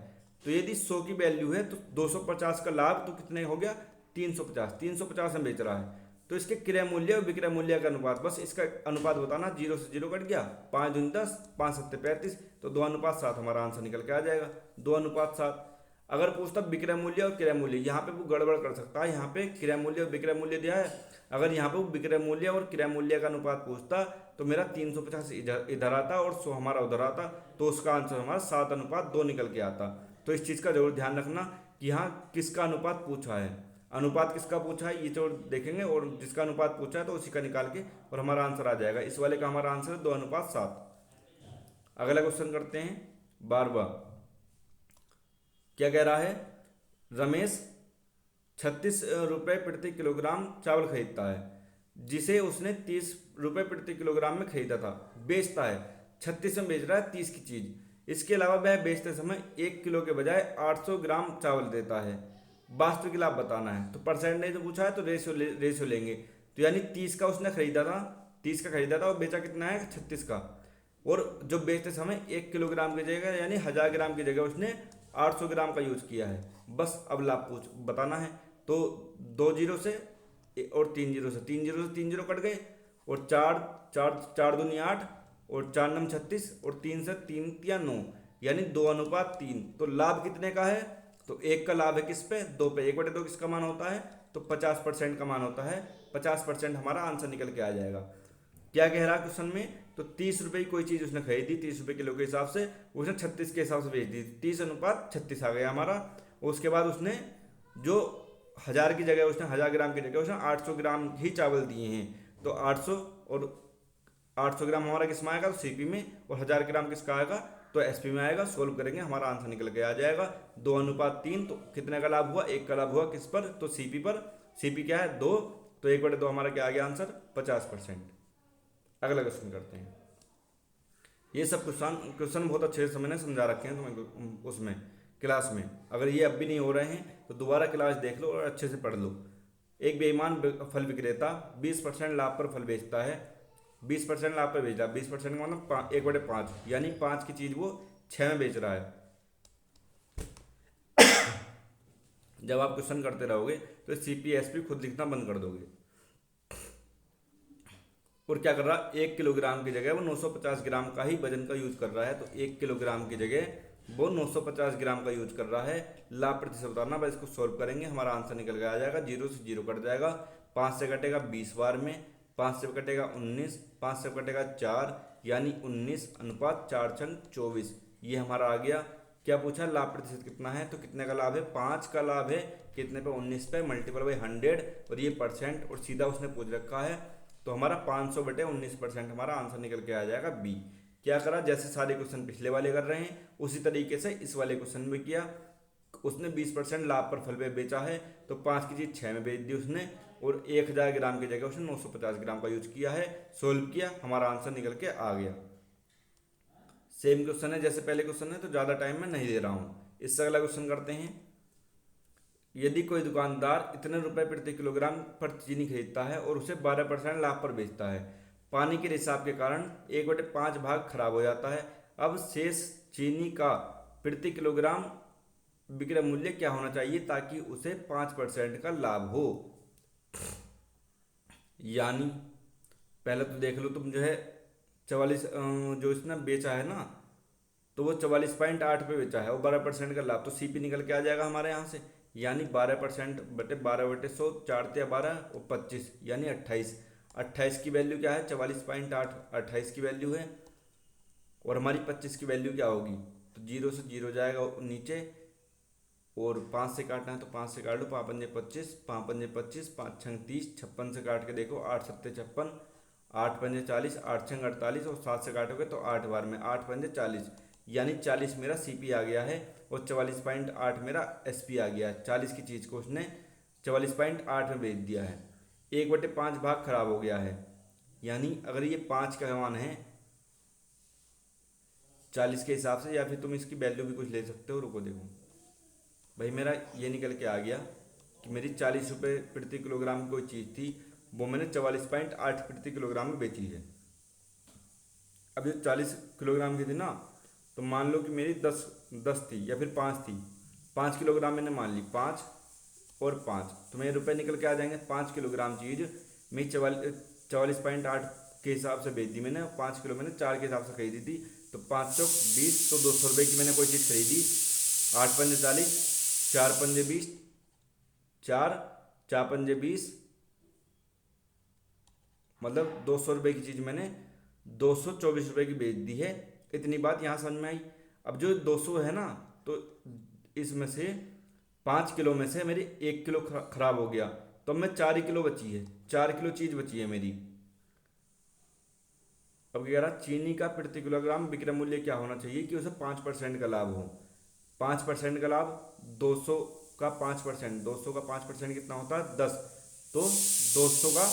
S1: तो यदि 100 की वैल्यू है तो 250 का लाभ, तो कितने हो गया, 350, 350 में बेच रहा है। तो इसके क्रय मूल्य और विक्रय मूल्य का अनुपात, बस इसका अनुपात बताना, 0 से 0 कट गया, 5 दूनी 10, 5 सत्ते 35, तो 2:7 हमारा आंसर निकल के आ जाएगा, 2:7। अगर पूछता विक्रय मूल्य और क्रय मूल्य, यहाँ पे वो गड़बड़ कर सकता है, यहाँ पे क्रय मूल्य और विक्रय मूल्य दिया है। अगर यहाँ पे वो विक्रय मूल्य और क्रय मूल्य का अनुपात पूछता तो मेरा 350 इधर आता और 100 हमारा उधर आता, तो उसका आंसर हमारा 7:2 निकल के आता। तो इस चीज़ का जरूर ध्यान रखना कि यहाँ किसका अनुपात पूछा है, अनुपात किसका पूछा है ये जो देखेंगे, और जिसका अनुपात पूछा है तो उसी का निकाल के और हमारा आंसर आ जाएगा। इस वाले का हमारा आंसर है 2:7। अगला क्वेश्चन करते हैं 12वां। क्या कह रहा है, रमेश 36 रुपये प्रति किलोग्राम चावल खरीदता है, जिसे उसने 30 रुपये प्रति किलोग्राम में खरीदा था, बेचता है 36 में बेच रहा है 30 की चीज। इसके अलावा वह बेचते समय 1 किलो के बजाय 800 ग्राम चावल देता है, वास्तविक लाभ बताना है। तो परसेंटेज तो पूछा है तो रेशियो लेंगे, तो यानी 30 का उसने खरीदा था, 30 का खरीदा था और बेचा कितना है, 36 का। और जो बेचते समय 1 किलोग्राम की जगह यानी 1000 ग्राम की जगह उसने 800 ग्राम का यूज किया है। बस अब लाभ बताना है। तो 2 जीरो से और 3 जीरो से 3 जीरो कट गए, और 4 दूनी 8, और 4 नम 36, और 3 से 3 या 9, यानी 2:3। तो लाभ कितने का है, तो 1 का लाभ है किस पे, 2 पे। 1/2 किसका मान होता है, तो 50% का मान होता है। 50% हमारा आंसर निकल के आ जाएगा। क्या कह रहा है क्वेश्चन में, तो 30 रुपये की कोई चीज़ उसने खरीदी 30 रुपये किलो के हिसाब से, उसने 36 के हिसाब से बेच दी, 30:36 आ गया हमारा। उसके बाद उसने जो 1000 की जगह, उसने 1000 ग्राम की जगह उसने 800 ग्राम ही चावल दिए हैं, तो 800 और 800 ग्राम हमारा किस में आएगा, तो सीपी में, और 1000 ग्राम किसका आएगा, तो एसपी में आएगा। सोल्व करेंगे हमारा आंसर निकल के आ जाएगा 2:3। तो कितने का लाभ हुआ, 1 का लाभ हुआ किस पर, तो सीपी पर। सीपी क्या है, 2, तो 1/2 हमारा क्या आ गया आंसर, 50%। अगला क्वेश्चन करते हैं। ये सब क्वेश्चन बहुत अच्छे से मैंने समझा रखे हैं तुम्हें उसमें क्लास में। अगर ये अब भी नहीं हो रहे हैं तो दोबारा क्लास देख लो और अच्छे से पढ़ लो। एक बेईमान फल विक्रेता 20% लाभ पर फल बेचता है, 20% लाभ पर बेच रहा है। 20% का मतलब 1/5, यानी 5 की चीज़ वो 6 में बेच रहा है। जब आप क्वेश्चन करते रहोगे तो CP/SP खुद लिखना बंद कर दोगे। और क्या कर रहा है, 1 किलोग्राम की जगह वो 950 ग्राम का ही वजन का यूज कर रहा है। तो 1 किलोग्राम की जगह वो 950 ग्राम का यूज कर रहा है। लाभ प्रतिशत बताना, बस इसको सोल्व करेंगे हमारा आंसर निकल के आ जाएगा। 0 से 0 कट जाएगा, 5 से कटेगा 20 बार में, 5 से कटेगा 19, 5 से कटेगा 4, यानी 19:4 = 24। ये हमारा आ गया। क्या पूछा, लाभ प्रतिशत कितना है, तो कितने का लाभ है, 5 का लाभ है, कितने पे, 19 पे, मल्टीपल बाई 100, और ये परसेंट, और सीधा उसने पूछ रखा है। तो हमारा 500/19% हमारा आंसर निकल के आ जाएगा बी। क्या करा, जैसे सारे क्वेश्चन पिछले वाले कर रहे हैं उसी तरीके से इस वाले क्वेश्चन में किया। उसने 20% लाभ पर फल बेचा है, तो 5 की चीज़ 6 में बेच दी उसने, और 1000 ग्राम की जगह उसने 950 ग्राम का यूज किया है। सोल्व किया, हमारा आंसर निकल के आ गया। सेम क्वेश्चन है जैसे पहले क्वेश्चन है, तो ज़्यादा टाइम मैं नहीं दे रहा हूँ। इससे अगला क्वेश्चन करते हैं। यदि कोई दुकानदार इतने रुपए प्रति किलोग्राम पर चीनी खरीदता है और उसे 12% लाभ पर बेचता है, पानी के रिसाव के कारण 1/5 भाग खराब हो जाता है। अब शेष चीनी का प्रति किलोग्राम विक्रय मूल्य क्या होना चाहिए ताकि उसे 5% का लाभ हो। यानी पहले तो देख लो तुम जो है 44 जो इसने बेचा है ना, तो वो 44.8 पे बेचा है और 12% का लाभ, तो सीपी निकल के आ जाएगा हमारे यहाँ से। यानी 12% बटे 12/100, 4×12 और 25 यानी 28। 28 की वैल्यू क्या है? 44.8 28 की वैल्यू है। और हमारी 25 की वैल्यू क्या होगी? तो 0 से 0 जाएगा नीचे, और 5 से काटना है तो 5 से काट लो, 5 पंजे 25, 5 पंजे 25, 5 छंग 30, 56 से काट के देखो, 8 सत्ते 56, 8 पंजे 40, 8 छंग 48 और 7 से काटोगे तो 8 बार में 8 पंजे 40, यानी 40 मेरा सीपी आ गया है और 44.8 मेरा एसपी आ गया है। 40 की चीज़ को उसने 44.8 में बेच दिया है। 1/5 भाग खराब हो गया है, यानी अगर ये 5 का मान है 40 के हिसाब से, या फिर तुम इसकी वैल्यू भी कुछ ले सकते हो। रुको देखो भाई, मेरा ये निकल के आ गया कि मेरी 40 रुपये प्रति किलोग्राम की कोई चीज़ थी, वो मैंने 44.8 प्रति किलोग्राम में बेची है। अब ये 40 किलोग्राम की थी ना, तो मान लो कि मेरी 10 थी या फिर 5 थी, 5 किलोग्राम मैंने मान ली, 5 और 5, तो मेरे रुपए निकल के आ जाएंगे। 5 किलोग्राम चीज़ मेरी 44.8 के हिसाब से बेच दी मैंने, 5 किलो मैंने 4 के हिसाब से खरीदी थी, तो 5 चौक 20, तो 200 रुपये की मैंने कोई चीज़ खरीदी। 8 पंजे 40, 4 पंजे 20, 4 पंजे 20, मतलब 200 रुपये की चीज़ मैंने 224 रुपये की बेच दी है। इतनी बात यहाँ समझ में आई। अब जो 200 है ना, तो इसमें से 5 किलो में से मेरी 1 किलो खराब हो गया, तो अब मैं 4 ही किलो बची है, 4 किलो चीज़ बची है मेरी। अब कह रहा चीनी का प्रति किलोग्राम विक्रय मूल्य क्या होना चाहिए कि उसे 5% का लाभ हो। 5% का लाभ, 200 का 5%, 200 का 5% कितना होता है? 10। तो 200 का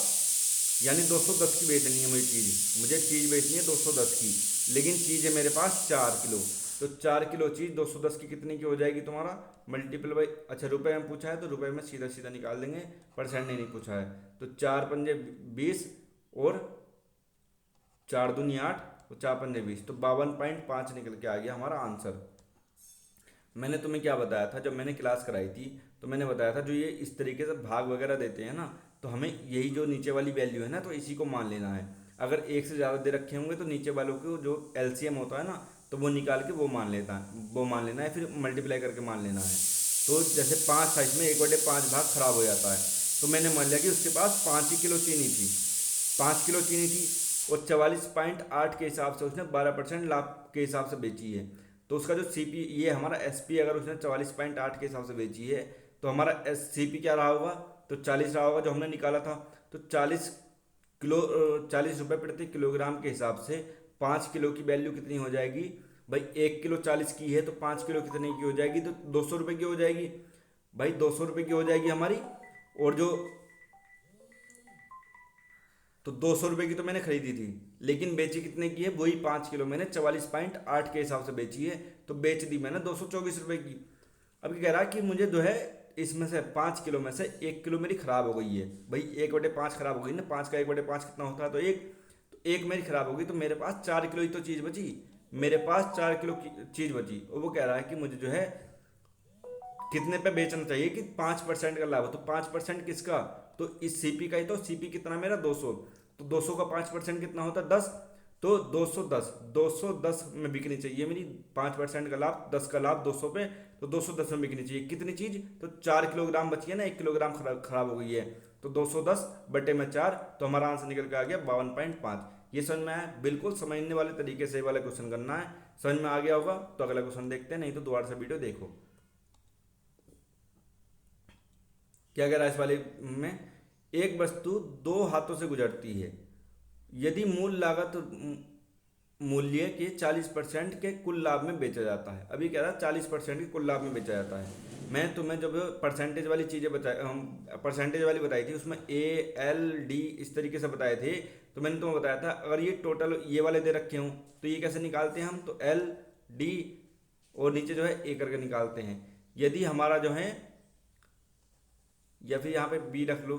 S1: यानी 210 की बेचनी है मुझे चीज़, मुझे चीज़ बेचनी है 210 की, लेकिन चीज़ है मेरे पास 4 किलो, तो 4 किलो चीज़ 210 की कितनी की हो जाएगी तुम्हारा? मल्टीपल बाई, अच्छा रुपए में पूछा है तो रुपए में सीधा सीधा निकाल देंगे, परसेंट नहीं पूछा है। तो 4 पंजे 20 और 4 दूनी 8 और 4 पंजे 20, तो 52.5 निकल के आ गया हमारा आंसर। मैंने तुम्हें क्या बताया था जब मैंने क्लास कराई थी? तो मैंने बताया था जो ये इस तरीके से भाग वगैरह देते हैं ना, तो हमें यही जो नीचे वाली वैल्यू है ना, तो इसी को मान लेना है। अगर एक से ज़्यादा दे रखे होंगे तो नीचे वालों को जो एलसीएम होता है ना, तो वो निकाल के वो मान लेना है, फिर मल्टीप्लाई करके मान लेना है। तो जैसे 5 था, इसमें 1/5 भाग खराब हो जाता है, तो मैंने मान लिया कि उसके पास 5 ही किलो चीनी थी, 5 किलो चीनी थी, और 44.8 के हिसाब से उसने 12% लाभ के हिसाब से बेची है। तो उसका जो सीपी, ये हमारा एसपी अगर उसने 44.8 के हिसाब से बेची है, तो हमारा सीपी क्या रहा होगा? तो 40 रहा होगा जो हमने निकाला था। तो 40 रुपये प्रति किलोग्राम के हिसाब से 5 किलो की वैल्यू कितनी हो जाएगी भाई? 1 किलो 40 की है, तो 5 किलो कितने की हो जाएगी? तो 200 रुपये की हो जाएगी भाई, 200 रुपये की हो जाएगी हमारी। और जो तो 200 रुपये की तो मैंने खरीदी थी, लेकिन बेची कितने की है? वही 5 किलो मैंने 44.8 के हिसाब से बेची है, तो बेच दी मैंने 224 रुपये की। अब क्या कह रहा है कि मुझे जो है इसमें से 5 किलो में से 1 किलो मेरी खराब हो गई है भाई, 1/5 खराब हो गई ना, 5 का 1/5 कितना होता है? तो एक मेरी खराब हो गई, तो मेरे पास 4 किलो ही तो चीज़ बची, मेरे पास 4 किलो की चीज़ बची, और वो कह रहा है कि मुझे जो है कितने पे बेचना चाहिए कि 5% का लाभ हो। तो 5% किसका? तो इस सीपी का ही, तो सीपी कितना मेरा? 200, तो 200 का 5% कितना होता है? 10। तो 210 में बिकनी चाहिए मेरी, 5% का लाभ, 10 का लाभ 200 पे, तो 210 में बिकनी चाहिए। कितनी चीज़? तो 4 किलोग्राम बची है ना, 1 किलोग्राम खराब हो गई है, तो 210 बटे में 4, तो हमारा आंसर निकल के आ गया 52.5। ये समझ में आया? बिल्कुल समझने वाले तरीके से वाला क्वेश्चन करना है। समझ में आ गया होगा तो अगला क्वेश्चन देखते हैं, नहीं तो दोबारा से वीडियो देखो। क्या कह रहा है इस वाले में? एक वस्तु दो हाथों से गुजरती है, यदि मूल लागत मूल्य के 40% के कुल लाभ में बेचा जाता है। अभी कह रहा है 40% के कुल लाभ में बेचा जाता है। मैं तुम्हें जब परसेंटेज वाली चीज़ें परसेंटेज वाली बताई थी, उसमें ए एल डी इस तरीके से बताए थे, तो मैंने तुम्हें बताया था अगर ये टोटल ये वाले दे रखे हों तो ये कैसे निकालते हैं हम? तो एल डी और नीचे जो है ए करके निकालते हैं। यदि हमारा जो है, या फिर यहाँ पे बी रख लो,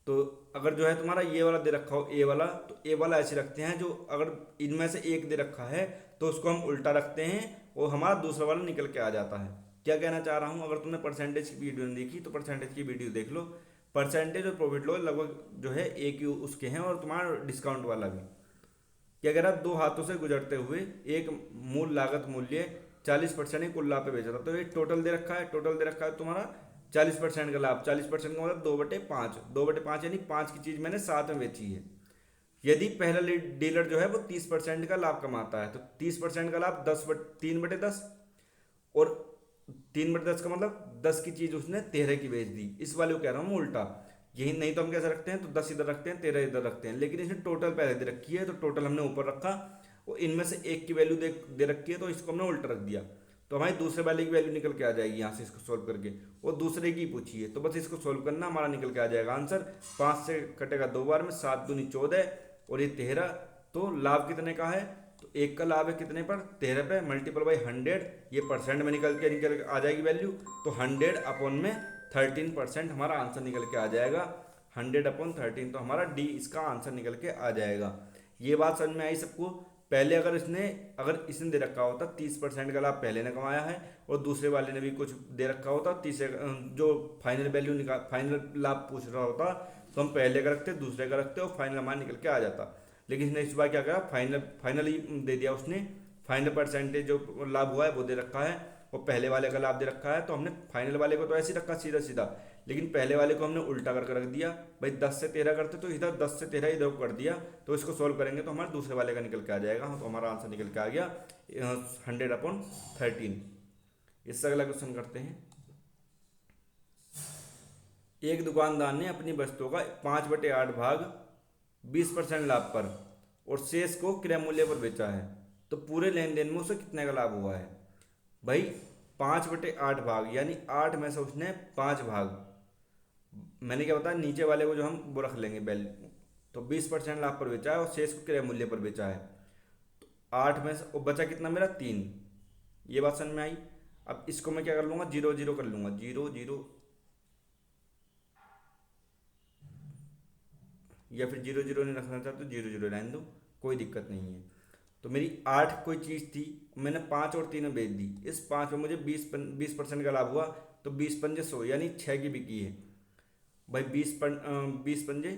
S1: तो अगर जो है तुम्हारा ये वाला दे रखा हो ए वाला, तो ए वाला ऐसे रखते हैं, जो अगर इनमें से एक दे रखा है तो उसको हम उल्टा रखते हैं और हमारा दूसरा वाला निकल के आ जाता है। क्या कहना चाह रहा हूँ, अगर तुमने परसेंटेज की वीडियो नहीं देखी तो परसेंटेज की वीडियो देख लो। परसेंटेज और प्रॉफिट लॉस लगभग जो है एक ही उसके हैं, और तुम्हारा डिस्काउंट वाला भी। कि अगर आप दो हाथों से गुजरते हुए एक मूल लागत मूल्य 40% ही कुल लाभ पे बेचा था, तो ये टोटल दे रखा है, टोटल दे रखा है तुम्हारा 40% का लाभ। 40% का मतलब 2/5, 2/5 यानी 5 की चीज मैंने 7 में बेची है। यदि पहला डीलर जो है वो 30% का लाभ कमाता है, तो 30% का लाभ 3/10, और 3/10 का मतलब 10 की चीज उसने 13 की बेच दी। इस वाले को कह रहा हूँ मैं उल्टा। यही नहीं तो हम कैसे रखते हैं, तो 10 इधर रखते हैं, 13 इधर रखते हैं, लेकिन इसने टोटल पहले दे रखी है तो टोटल हमने ऊपर रखा, और इनमें से एक की वैल्यू दे रखी है तो इसको हमने उल्टा रख दिया। तो हमारी दूसरे वाले की वैल्यू निकल के आ जाएगी यहाँ से, इसको सोल्व करके। और दूसरे की पूछी है तो बस इसको सोल्व करना, हमारा निकल के आ जाएगा आंसर। 5 से कटेगा 2 बार में, 7 दूनी 14 और ये 13। तो लाभ कितने का है, तो एक का लाभ है कितने पर, 13 पे, मल्टीपल बाई 100, ये परसेंट में निकल के आ जाएगी वैल्यू। तो 100 में 13% हमारा आंसर निकल के आ जाएगा। 100/13, तो हमारा डी इसका आंसर निकल के आ जाएगा। ये बात समझ में आई सबको। पहले अगर इसने दे रखा होता 30% का लाभ पहले ने कमाया है, और दूसरे वाले ने भी कुछ दे रखा होता, तीसरे जो फाइनल वैल्यू फाइनल लाभ पूछ रहा होता, तो हम पहले का रखते, दूसरे का रखते, और फाइनल हमारा निकल के आ जाता। लेकिन इसने इस बार क्या करा, फाइनल ही दे दिया उसने। फाइनल परसेंटेज जो लाभ हुआ है वो दे रखा है, और पहले वाले का लाभ दे रखा है, तो हमने फाइनल वाले को तो ऐसे ही रखा सीधा सीधा, लेकिन पहले वाले को हमने उल्टा करके रख दिया। भाई 10 से 13 करते तो इधर 10 से 13 इधर कर दिया, तो इसको सोल्व करेंगे तो हमारे दूसरे वाले का निकल के आ जाएगा। तो हमारा आंसर निकल के आ गया 100/13। इससे अगला क्वेश्चन करते हैं। एक दुकानदार ने अपनी वस्तुओं का 5/8 भाग 20% लाभ पर और शेष को क्रय मूल्य पर बेचा है, तो पूरे लेन देन में उसे कितने का लाभ हुआ है। भाई 5/8 भाग यानी 8 में से उसने 5 भाग, मैंने क्या बताया, नीचे वाले को जो हम वो रख लेंगे बैल, तो 20% लाभ पर बेचा है और शेष को क्रय मूल्य पर बेचा है। तो 8 में से और बचा कितना मेरा 3। ये बात समझ में आई। अब इसको मैं क्या कर लूंगा, 0 0 कर लूंगा, 0 0, या फिर 0 0 नहीं रखना चाहते तो 0 0 रहने दो, कोई दिक्कत नहीं है। तो मेरी 8 कोई चीज़ थी, मैंने 5 और 3 में बेच दी, इस 5 में मुझे 20% का लाभ हुआ, तो 20×5 यानी 6 की बिकी है। भाई 20×5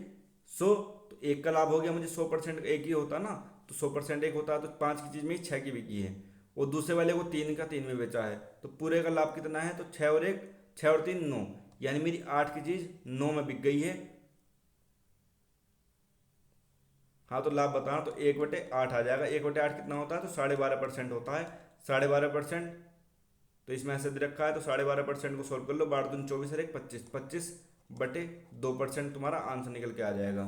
S1: 100, तो एक का लाभ हो गया मुझे, 100% एक ही होता ना, तो 100% एक होता, तो 5 की चीज़ में 6 की बिकी है, और दूसरे वाले को 3 का 3 में बेचा है, तो पूरे का लाभ कितना है, तो 6 और 3 9, यानी मेरी 8 की चीज़ 9 में बिक गई है। हाँ तो लाभ बताना, तो 1/8 आ जाएगा। 1/8 कितना होता है, तो 12.5% होता है। 12.5%, तो इसमें ऐसे दे रखा है, तो 12.5% को सोल्व कर लो, 12×2 = 24 और 1 25, 25/2% तुम्हारा आंसर निकल के आ जाएगा।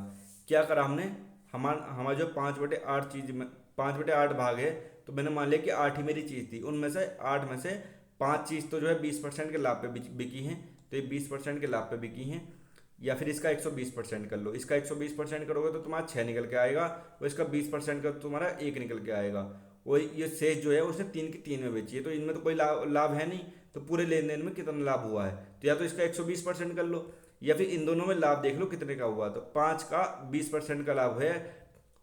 S1: क्या करा हमने, हमारा जो 5/8 चीज में 5/8 भाग है, तो मैंने मान लिया कि 8 ही मेरी चीज़ थी, उनमें से 8 में से 5 चीज़ तो जो है 20% के लाभ पे बिकी हैं, तो ये 20% के लाभ पे बिकी हैं। या फिर इसका 120% कर लो, इसका 120% करोगे तो तुम्हारा 6 निकल के आएगा, और इसका 20% का तुम्हारा 1 निकल के आएगा। और ये शेष जो है उसने 3 की 3 में बेची है, तो इनमें तो कोई लाभ है नहीं, तो पूरे लेन देन में कितना लाभ हुआ है, तो या तो इसका 120% कर लो, या फिर इन दोनों में लाभ देख लो कितने का हुआ। तो 5 का 20% का लाभ है,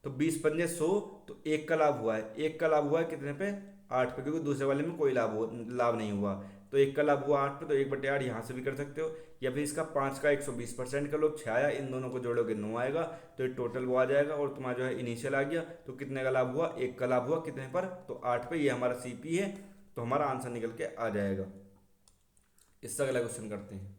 S1: तो 20×5 = 100, तो एक का लाभ हुआ है, एक का लाभ हुआ है कितने पे, 8 पे, क्योंकि दूसरे वाले में कोई लाभ नहीं हुआ, तो एक का लाभ हुआ 8 पे, तो 1/8 यहाँ से भी कर सकते हो, या फिर इसका 5 का 120% कर लो, 6 आया, इन दोनों को जोड़ोगे 9 आएगा, तो ये टोटल वो आ जाएगा, और तुम्हारा जो है इनिशियल आ गया, तो कितने का लाभ हुआ, एक का लाभ हुआ कितने पर, तो 8 पे, ये हमारा सीपी है, तो हमारा आंसर निकल के आ जाएगा। इससे अगला क्वेश्चन करते हैं।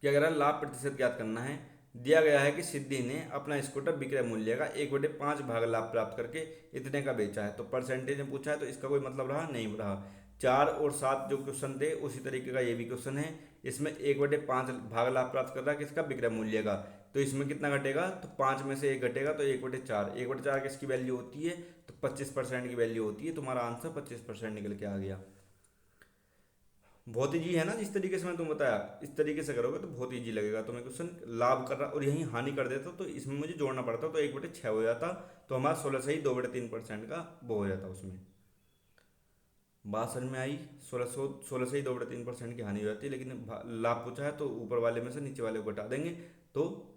S1: क्या कह रहा है, लाभ प्रतिशत ज्ञात करना है। दिया गया है कि सिद्धि ने अपना स्कूटर विक्रय मूल्य का 1/5 भाग लाभ प्राप्त करके इतने का बेचा है, तो परसेंटेज में पूछा है, तो इसका कोई मतलब रहा नहीं रहा। 4 और 7 जो क्वेश्चन थे उसी तरीके का ये भी क्वेश्चन है। इसमें 1/5 भाग लाभ प्राप्त कर रहा है किसका, विक्रय मूल्य का, तो इसमें कितना घटेगा, तो 5 में से 1 घटेगा, तो 1/4, 1/4 किसकी वैल्यू होती है, तो 25% की वैल्यू होती है। तुम्हारा आंसर 25% निकल के आ गया। बहुत ईजी है ना, जिस तरीके से मैं तुम्हें बताया, इस तरीके से करोगे तो बहुत ईजी लगेगा तुम्हें क्वेश्चन। लाभ कर रहा और यहीं हानि कर देता, तो इसमें मुझे जोड़ना पड़ता, तो 1/6 हो जाता, तो हमारा 16 से ही 2/3% का वो हो जाता उसमें। बात समझ में आई। 16 से ही 2/3% की हानि हो जाती है, लेकिन लाभ पूछा है तो ऊपर वाले में से नीचे वाले को घटा देंगे, तो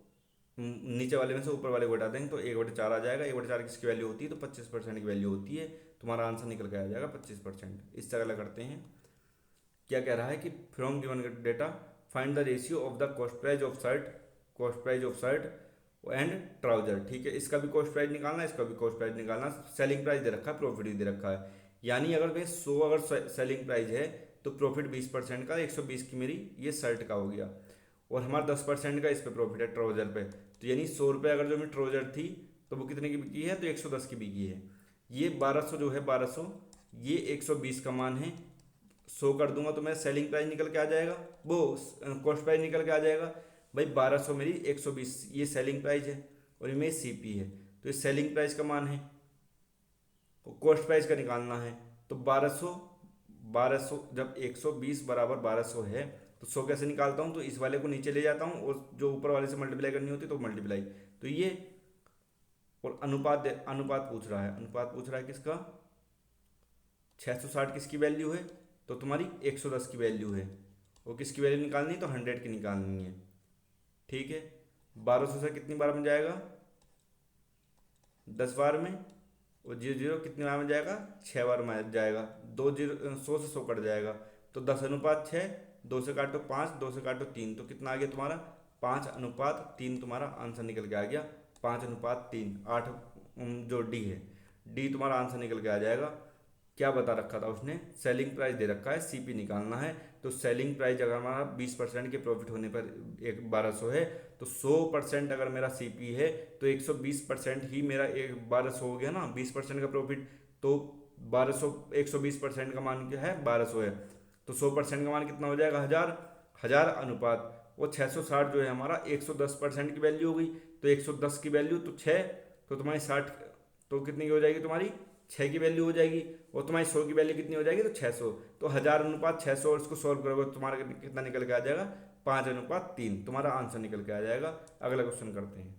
S1: नीचे वाले में से ऊपर वाले को घटा देंगे तो 1/4 आ जाएगा। 1/4 किसकी वैल्यू होती है, तो 25% की वैल्यू होती है। तुम्हारा आंसर निकल के आ जाएगा 25%। इससे अगला करते हैं। क्या कह रहा है कि from given data find the ratio of the cost price of shirt and trouser. ठीक है, इसका भी कॉस्ट प्राइस निकालना है, इसका भी कॉस्ट प्राइस निकालना। सेलिंग प्राइस दे रखा है, प्रॉफिट भी दे रखा है। यानी अगर मैं 100 अगर सेलिंग प्राइस है तो प्रॉफिट 20% का 120 की मेरी ये शर्ट का हो गया, और हमारा 10% का इस पे प्रॉफिट है ट्राउजर पे। तो यानी 100 रुपये अगर जो मेरी ट्राउजर थी तो वो कितने की बिकी है, तो 110 की बिकी है। ये 1200 जो है 1200, ये 120 का मान है। 100 कर दूंगा तो मेरा सेलिंग प्राइस निकल के आ जाएगा, वो कॉस्ट प्राइस निकल के आ जाएगा। भाई 1200 मेरी 120 ये सेलिंग प्राइस है, और ये मेरी सीपी है। तो ये सेलिंग प्राइस का मान है, कॉस्ट प्राइस का निकालना है। तो 1200 जब 120 बराबर 1200 है तो 100 कैसे निकालता हूँ, तो इस वाले को नीचे ले जाता हूँ और जो ऊपर वाले से मल्टीप्लाई करनी होती है तो मल्टीप्लाई। तो ये, और अनुपात पूछ रहा है, अनुपात पूछ रहा है किसका, 660 किसकी वैल्यू है, तो तुम्हारी 110 की वैल्यू है। और किसकी वैल्यू निकालनी है, तो 100 की निकालनी है। ठीक है, 1200 से कितनी बार में जाएगा, 10 बार में, और 0 0 कितनी बार में जाएगा, 6 बार में जाएगा। 100 से 100 कट जाएगा, तो 10:6, 2 से काटो 5, 2 से काटो 3, तो कितना आ गया तुम्हारा, 5:3 तुम्हारा आंसर निकल के आ गया। 5:3, 8 जो डी है, डी तुम्हारा आंसर निकल के आ जाएगा। क्या बता रखा था उसने, सेलिंग प्राइस दे रखा है, सीपी निकालना है। तो सेलिंग प्राइस अगर हमारा 20% के प्रॉफिट होने पर 1200 है, तो 100% अगर मेरा सीपी है तो 120% ही मेरा 1200 हो गया ना, 20% का प्रॉफिट। तो 1200 120% का मान क्या है, 1200 है, तो 100% का मान कितना हो जाएगा, 1000। 1000 अनुपात वो 660 जो है हमारा 110% की वैल्यू हो गई। तो 110 की वैल्यू तो 6, तो तुम्हारी 60, तो कितनी की हो जाएगी तुम्हारी, 6 की वैल्यू हो जाएगी। और तुम्हारी 100 की वैल्यू कितनी हो जाएगी, तो 600। तो 1000:600, और इसको सॉल्व करोगे तो तुम्हारा कितना निकल के आ जाएगा, 5:3 तुम्हारा आंसर निकल के आ जाएगा। अगला क्वेश्चन करते हैं।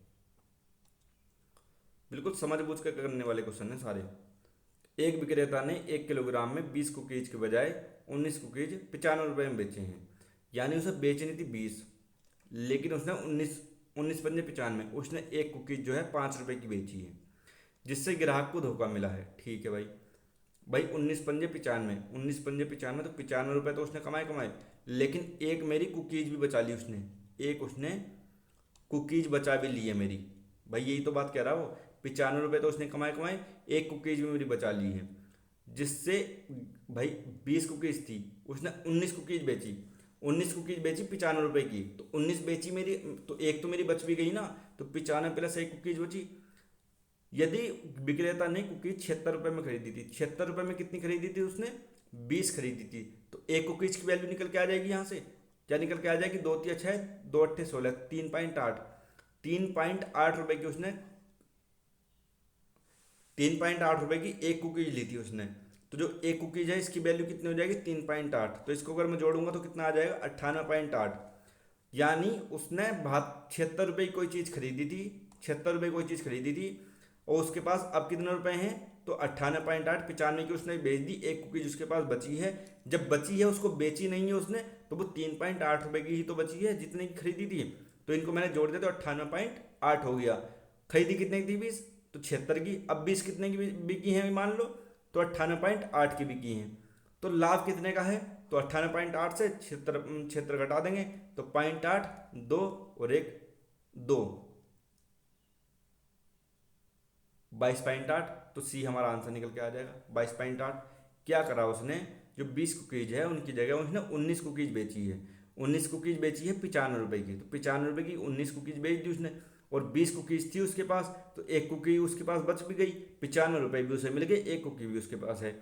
S1: बिल्कुल समझ बूझ कर करने वाले क्वेश्चन है सारे। एक विक्रेता ने 1 किलोग्राम में 20 कुकीज के बजाय 19 कुकीज 95 रुपये में बेचे हैं। यानी उसे बेचनी थी 20, लेकिन उसने 19 19 पंजे 95, उसने एक कुकीज जो है 5 रुपये की बेची है, जिससे ग्राहक को धोखा मिला है। ठीक है भाई, भाई 19 पंजे 95, 19 पंजे 95, तो 95 रुपये तो उसने कमाए कमाए, लेकिन एक मेरी कुकीज भी बचा ली उसने, एक उसने कुकीज बचा भी ली है मेरी। भाई यही तो बात कह रहा वो, 95 रुपये तो उसने कमाए कमाए, एक कुकीज भी मेरी बचा ली है, जिससे भाई 20 कुकीज थी, उसने 19 कुकीज बेची। 19 कुकीज बेची 95 रुपये की, तो 19 बेची मेरी, तो एक तो मेरी बच भी गई ना, तो 95 प्लस एक कुकीज बची। यदि विक्रेता ने कुकीज 76 रुपये में खरीदी थी, 76 रुपये में कितनी खरीदी थी उसने, 20 खरीदी थी, तो एक कुकीज की वैल्यू निकल के आ जाएगी यहाँ से। क्या निकल के आ जाएगी, 2×3 = 6, 2×8 = 16, 3.8, 3.8 रुपये की उसने, 3.8 रुपये की एक कुकीज ली थी उसने। तो जो एक कुकीज है इसकी वैल्यू कितनी हो जाएगी, 3.8। तो इसको अगर मैं जोड़ूंगा तो कितना आ जाएगा, 98.8। यानी उसने 76 रुपये की कोई चीज़ खरीदी थी, 76 रुपये कोई चीज़ खरीदी थी, और उसके पास अब कितने रुपए हैं, तो 98.8, 95 की उसने बेच दी, एक कुकीज उसके पास बची है। जब बची है उसको बेची नहीं है उसने, तो वो 3.8 रुपये की ही तो बची है जितने की खरीदी थी। तो इनको मैंने जोड़ दिया तो 98.8 हो गया। खरीदी कितने की थी, 20, तो 76 की। अब 20 कितने की बिकी है मान लो, तो 98.8 की बिकी है। तो लाभ कितने का है, तो 98.8 से 76 घटा देंगे, तो 0.8, 2 और 1, 2, 22.8। तो सी हमारा आंसर निकल के आ जाएगा 22.8। क्या करा उसने, जो 20 कुकीज है उनकी जगह उसने 19 कुकीज बेची है। 19 कुकीज बेची है 95 रुपये की, तो 95 रुपये की 19 कुकीज बेच दी उसने, और 20 कुकीज थी उसके पास, तो एक कुकी उसके पास बच भी गई, 95 रुपये भी उसे मिल गए, एक कुकी भी उसके पास है,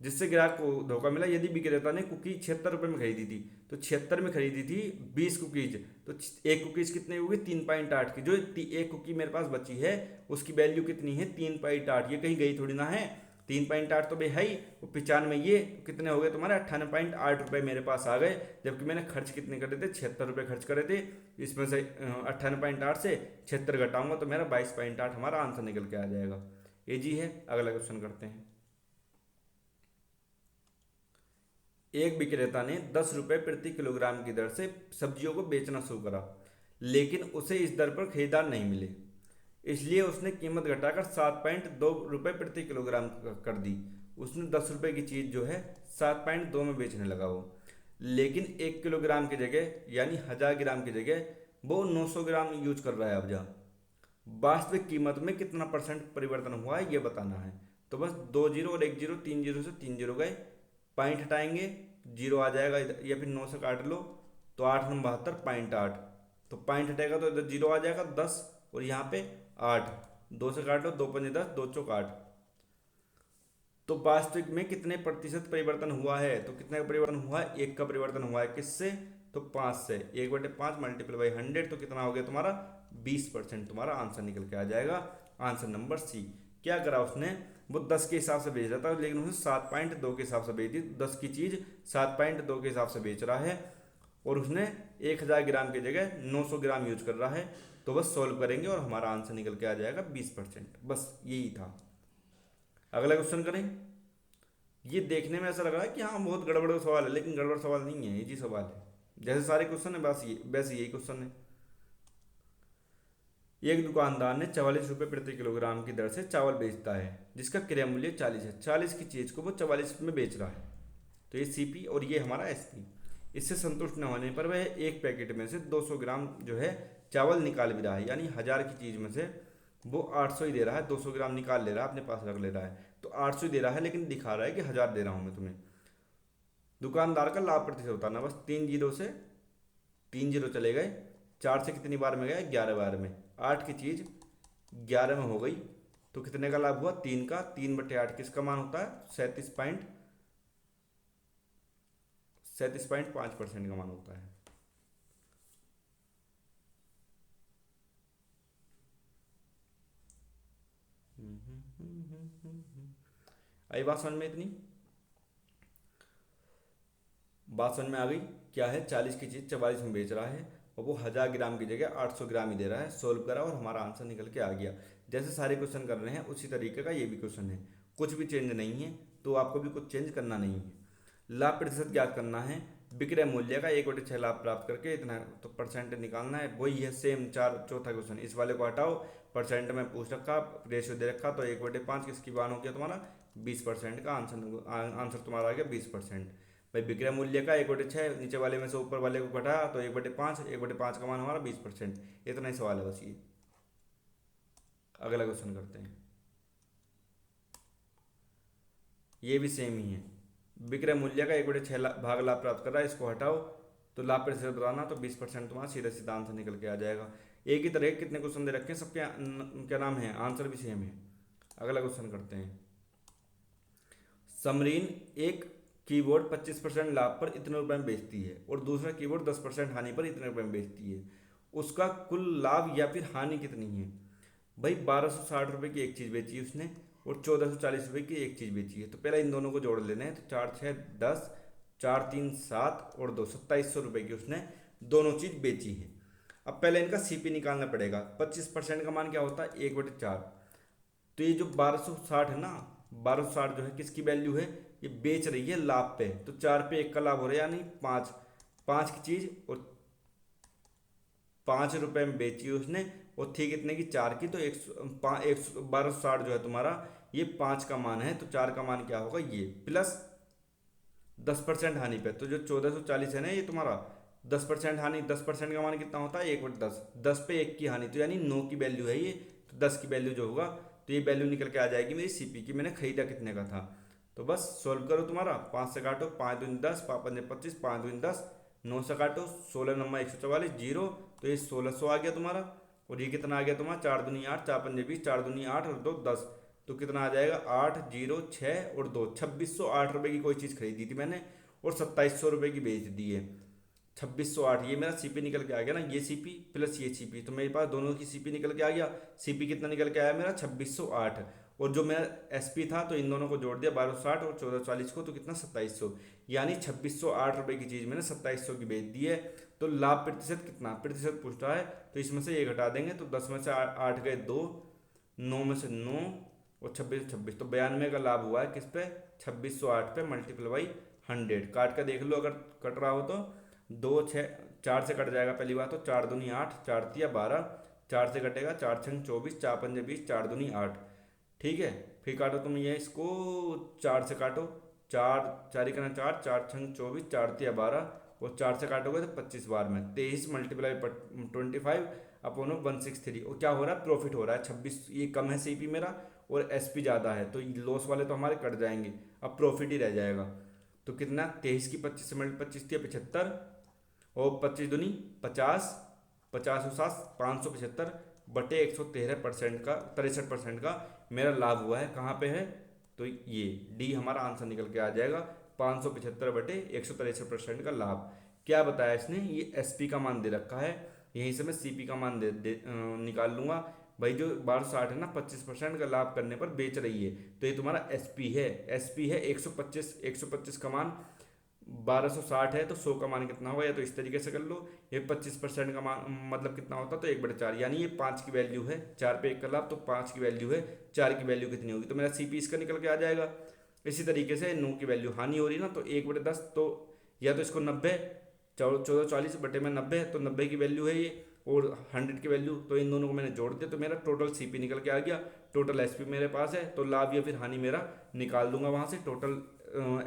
S1: जिससे ग्राहक को धोखा मिला। यदि विक्रेता ने कुकी 76 रुपये में खरीदी थी, तो 76 में खरीदी थी 20 कुकीज, तो एक कुकीज कितनी होगी, 3.8 की। जो एक कुकी मेरे पास बची है उसकी वैल्यू कितनी है, 3.8। ये कहीं गई थोड़ी ना है, 3.8 तो भाई है ही। वो 95, ये कितने हो गए तुम्हारे, 98.8 रुपये मेरे पास आ गए। जबकि मैंने खर्च कितने करे थे, 76 रुपये खर्च करे थे। इसमें से 98.8 से 76 घटाऊंगा तो मेरा 22.8 हमारा आंसर निकल के आ जाएगा। ये जी है। अगला क्वेश्चन करते हैं। एक विक्रेता ने 10 रुपये प्रति किलोग्राम की दर से सब्जियों को बेचना शुरू करा, लेकिन उसे इस दर पर खरीदार नहीं मिले। इसलिए उसने कीमत घटाकर 7.2 रुपये प्रति किलोग्राम कर दी। उसने 10 रुपये की चीज़ जो है 7.2 में बेचने लगा वो, लेकिन 1 किलोग्राम की जगह यानी 1000 ग्राम की जगह वो 900 ग्राम यूज कर रहा है। अब जहाँ वास्तविक कीमत में कितना परसेंट परिवर्तन हुआ है ये बताना है। तो बस 2 जीरो और 1 जीरो, 3 जीरो से 3 जीरो गए, पॉइंट हटाएंगे, जीरो आ जाएगा इधर, या फिर 9 से काट लो तो 8×9 = 72.8, तो पॉइंट हटेगा तो इधर जीरो आ जाएगा 10, और यहाँ पे 8, 2 से काट लो, 2×5 = 10, 2×4 = 8। तो वास्तविक में कितने प्रतिशत परिवर्तन हुआ है, तो कितने का परिवर्तन हुआ है, 1 का परिवर्तन हुआ है। किससे, तो 5 से। 1/5 मल्टीप्लाई बाई 100, तो कितना हो गया तुम्हारा 20%। तुम्हारा आंसर निकल के आ जाएगा, आंसर नंबर सी। क्या करा उसने, वो 10 के हिसाब से बेच रहा था, लेकिन उसने 7.2 के हिसाब से बेच दी। 10 की चीज़ 7.2 के हिसाब से बेच रहा है, और उसने 1000 ग्राम की जगह 900 ग्राम यूज कर रहा है। तो बस सॉल्व करेंगे और हमारा आंसर निकल के आ जाएगा 20%। बस यही था। अगला क्वेश्चन करें। ये देखने में ऐसा लग रहा है कि हाँ बहुत गड़बड़ सवाल है, लेकिन गड़बड़ सवाल नहीं है, इजी सवाल है। जैसे सारे क्वेश्चन है बस ये वैसे यही क्वेश्चन है। एक दुकानदार ने 44 रुपये प्रति किलोग्राम की दर से चावल बेचता है, जिसका क्रय मूल्य 40 है। 40 की चीज़ को वो 44 में बेच रहा है। तो ये सीपी और ये हमारा एसपी। इससे संतुष्ट न होने पर वह एक पैकेट में से 200 ग्राम जो है चावल निकाल भी रहा है, यानी 1000 की चीज़ में से वो 800 ही दे रहा है, 200 ग्राम निकाल ले रहा है, अपने पास रख ले रहा है। तो 800 ही दे रहा है, लेकिन दिखा रहा है कि 1000 दे रहा हूँ मैं तुम्हें। दुकानदार का लाभ प्रतिशत होता ना, बस 3 जीरो से 3 जीरो चले गए, 4 से कितनी बार में गए, 11 बार में। 8 की चीज़ 11 में हो गई, तो कितने का लाभ हुआ, 3 का। 3/8 किसका मान होता है, 37.5% का मान होता है। आई बात समझ में इतनी, बात समझ में आ गई। क्या है, 40 की चीज़ 44 में बेच रहा है, और वो 1000 ग्राम की जगह 800 ग्राम ही दे रहा है। सोल्व करा और हमारा आंसर निकल के आ गया। जैसे सारे क्वेश्चन कर रहे हैं उसी तरीके का ये भी क्वेश्चन है, कुछ भी चेंज नहीं है, तो आपको भी कुछ चेंज करना नहीं है। लाभ प्रतिशत ज्ञात करना है, विक्रय मूल्य का 1/6 लाभ प्राप्त करके इतना तो परसेंट निकालना है। वही है सेम चौथा क्वेश्चन। इस वाले को हटाओ, परसेंट में पूछ रखा, रेशियो दे रखा, तो 1/5 किसकी मान हो गया तुम्हारा 20% का आंसर तुम्हारा आ गया 20%। भाई विक्रय मूल्य का 1/6, नीचे वाले में से ऊपर वाले को घटा तो 1/5, 1/5 का मान हमारा 20%। इतना ही सवाल है बस ये। अगला क्वेश्चन करते हैं। ये भी सेम ही है, विक्रय मूल्य का 1/6 भाग लाभ प्राप्त कर रहा है, इसको हटाओ तो लाभ प्रतिशत बताना, तो 20% तुम्हारा सीधा सीधा आंसर निकल के आ जाएगा। एक ही तरह के कितने क्वेश्चन दे रखे हैं, सबके क्या नाम है, आंसर भी सेम है। अगला क्वेश्चन करते हैं। समरीन एक कीबोर्ड 25% लाभ पर इतने रुपए में बेचती है, और दूसरा कीबोर्ड 10% हानि पर इतने रुपए में बेचती है। उसका कुल लाभ या फिर हानि कितनी है। भाई 1260 रुपये की एक चीज़ बेची है उसने, और 1440 रुपये की एक चीज़ बेची है। तो पहले इन दोनों को जोड़ लेना है, तो 4 6 10, 4 3 7 और 2 2700 रुपये की उसने दोनों चीज़ बेची है। अब पहले इनका सीपी निकालना पड़ेगा। 25% का मान क्या होता है, 1/4। तो ये जो 1260 है ना, 1260 जो है किसकी वैल्यू है, ये बेच रही है लाभ पे, तो 4 पे 1 का लाभ हो रहा है, यानी 5। 5 की चीज़ और 5 रुपये में बेची उसने, और थी कितने की, 4 की। तो 1260 जो है तुम्हारा ये 5 का मान है, तो 4 का मान क्या होगा, ये प्लस 10% हानि पे। तो जो 1440 है ना ये तुम्हारा 10% हानि, 10% का मान कितना होता है, 1/10। 10 पे 1 की हानि, तो यानी 9 की वैल्यू है ये, तो 10 की वैल्यू जो होगा, तो ये वैल्यू निकल के आ जाएगी मेरी सीपी की। मैंने खरीदा कितने का था, तो बस सोल्व करो। तुम्हारा 5 से काटो, 5 दूनी 10, 5 पंजे 25, 5 दूनी 10, 9 से काटो, 16 नंबर 144, जीरो, तो ये 1600 आ गया तुम्हारा। और ये कितना आ गया तुम्हारा, 4 दूनी 8, 4 पंजे 20, 4 दूनी 8 और 2 10, तो कितना आ जाएगा 8 0 6 और 2 2608 रुपये की कोई चीज़ खरीदी थी मैंने, और 2700 रुपये की बेच दी है। 2608 ये मेरा सीपी निकल के आ गया ना, ये सीपी प्लस ये सीपी, तो मेरे पास दोनों की सीपी निकल के आ गया। सीपी कितना निकल के आया मेरा 2608, और जो मेरा एसपी था तो इन दोनों को जोड़ दिया 1260 और 1440 को, तो कितना 2700, यानी 2608 रुपये की चीज़ मैंने 2700 की बेच दी है। तो लाभ प्रतिशत कितना, प्रतिशत पूछ रहा है, तो इसमें से ये घटा देंगे, तो 10 में से 8 गए 2, 9 में से 9 और 26 26, तो 92 का लाभ हुआ है किस पे, 2608 पे मल्टीप्लाई बाई 100 काट कर देख लो, अगर कट रहा हो तो 2 6 4 से कट जाएगा पहली बात तो, 4 दूनी 8, 4 तिया 12, 4 से कटेगा, 4 छंग 24, 4 पंजे 20, 4 दूनी 8। ठीक है, फिर काटो तुम ये इसको, 4 से काटो, 4 4 करना 4, 4 छंग 24, 4 तिया 12, और 4 से काटोगे तो 25 बार में 23 मल्टीप्लाई 25 अपॉन 163। और क्या हो रहा है, प्रॉफिट हो रहा है 26। ये कम है सीपी मेरा और एसपी ज़्यादा है, तो लॉस वाले तो हमारे कट जाएंगे, अब प्रॉफिट ही रह जाएगा। तो कितना, 23 की 25 से मल्टीप्लाई 25 थी 75, और 25 दूनी 50, 50 और 7 575 बटे 113% का 63% का मेरा लाभ हुआ है। कहाँ पे है, तो ये डी हमारा आंसर निकल के आ जाएगा, 575 बटे 163% का लाभ। क्या बताया इसने, ये एसपी का मान दे रखा है, यहीं से मैं सीपी का मान निकाल लूंगा। भाई जो 1260 है ना, 25% का लाभ करने पर बेच रही है, तो ये तुम्हारा एसपी है। एसपी है 125 का मान 1260 है, तो 100 का मान कितना होगा, या तो इस तरीके से कर लो, ये 25% का मान मतलब कितना होता, तो 1/4, यानी ये 5 की वैल्यू है, 4 पे 1 का लाभ, तो 5 की वैल्यू है, 4 की वैल्यू कितनी होगी, तो मेरा सीपी इसका निकल के आ जाएगा। इसी तरीके से 9 की वैल्यू हानि हो रही ना, तो 1/10, तो या तो इसको 90, 1440 बटे में 90, तो 90 की वैल्यू है ये, और 100 की वैल्यू, तो इन दोनों को मैंने जोड़ दिया, तो मेरा टोटल सीपी निकल के आ गया। टोटल एसपी मेरे पास है, तो लाभ या फिर हानि मेरा निकाल दूंगा वहां से, total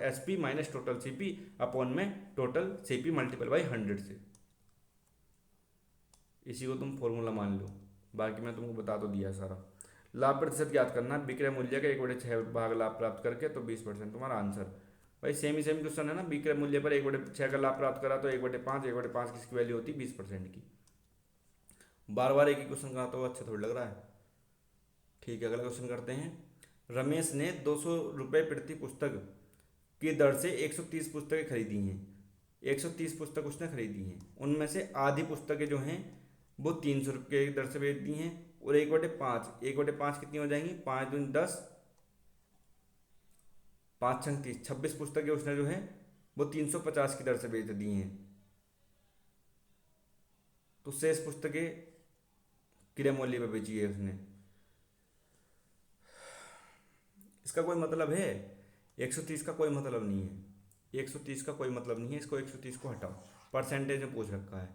S1: SP minus total CP upon में टोटल सीपी मल्टीपल बाई 100 से। इसी को तुम फॉर्मूला मान लो, बाकी मैं तुमको बता तो दिया सारा। लाभ प्रतिशत याद करना, विक्रय मूल्य का 1/6 भाग लाभ प्राप्त करके, तो 20% तुम्हारा आंसर। भाई सेम क्वेश्चन है ना, विक्रय मूल्य पर 1/6 का लाभ प्राप्त करा, तो 1/5, 1/5 किसकी वैल्यू होती है, 20% की। बार बार एक ही क्वेश्चन का तो अच्छा थोड़ी लग रहा है। ठीक है, अगला क्वेश्चन करते हैं। रमेश ने 200 रुपये प्रति पुस्तक की दर से 130 पुस्तकें खरीदी हैं। 130 पुस्तक उसने खरीदी हैं, उनमें से आधी पुस्तकें जो हैं वो 300 रुपये की दर से बेच दी हैं, और 1/5, 1/5 कितनी हो जाएंगी, 5 दूनी 10, 5 छंग 30, 26 पुस्तकें उसने जो है वो 350 की दर से बेच दी हैं। तो शेष पुस्तकें क्रय मूल्य पर बेची है उसने। इसका कोई मतलब है, 130 का कोई मतलब नहीं है, 130 का कोई मतलब नहीं है, इसको 130 को हटाओ, परसेंटेज में पूछ रखा है।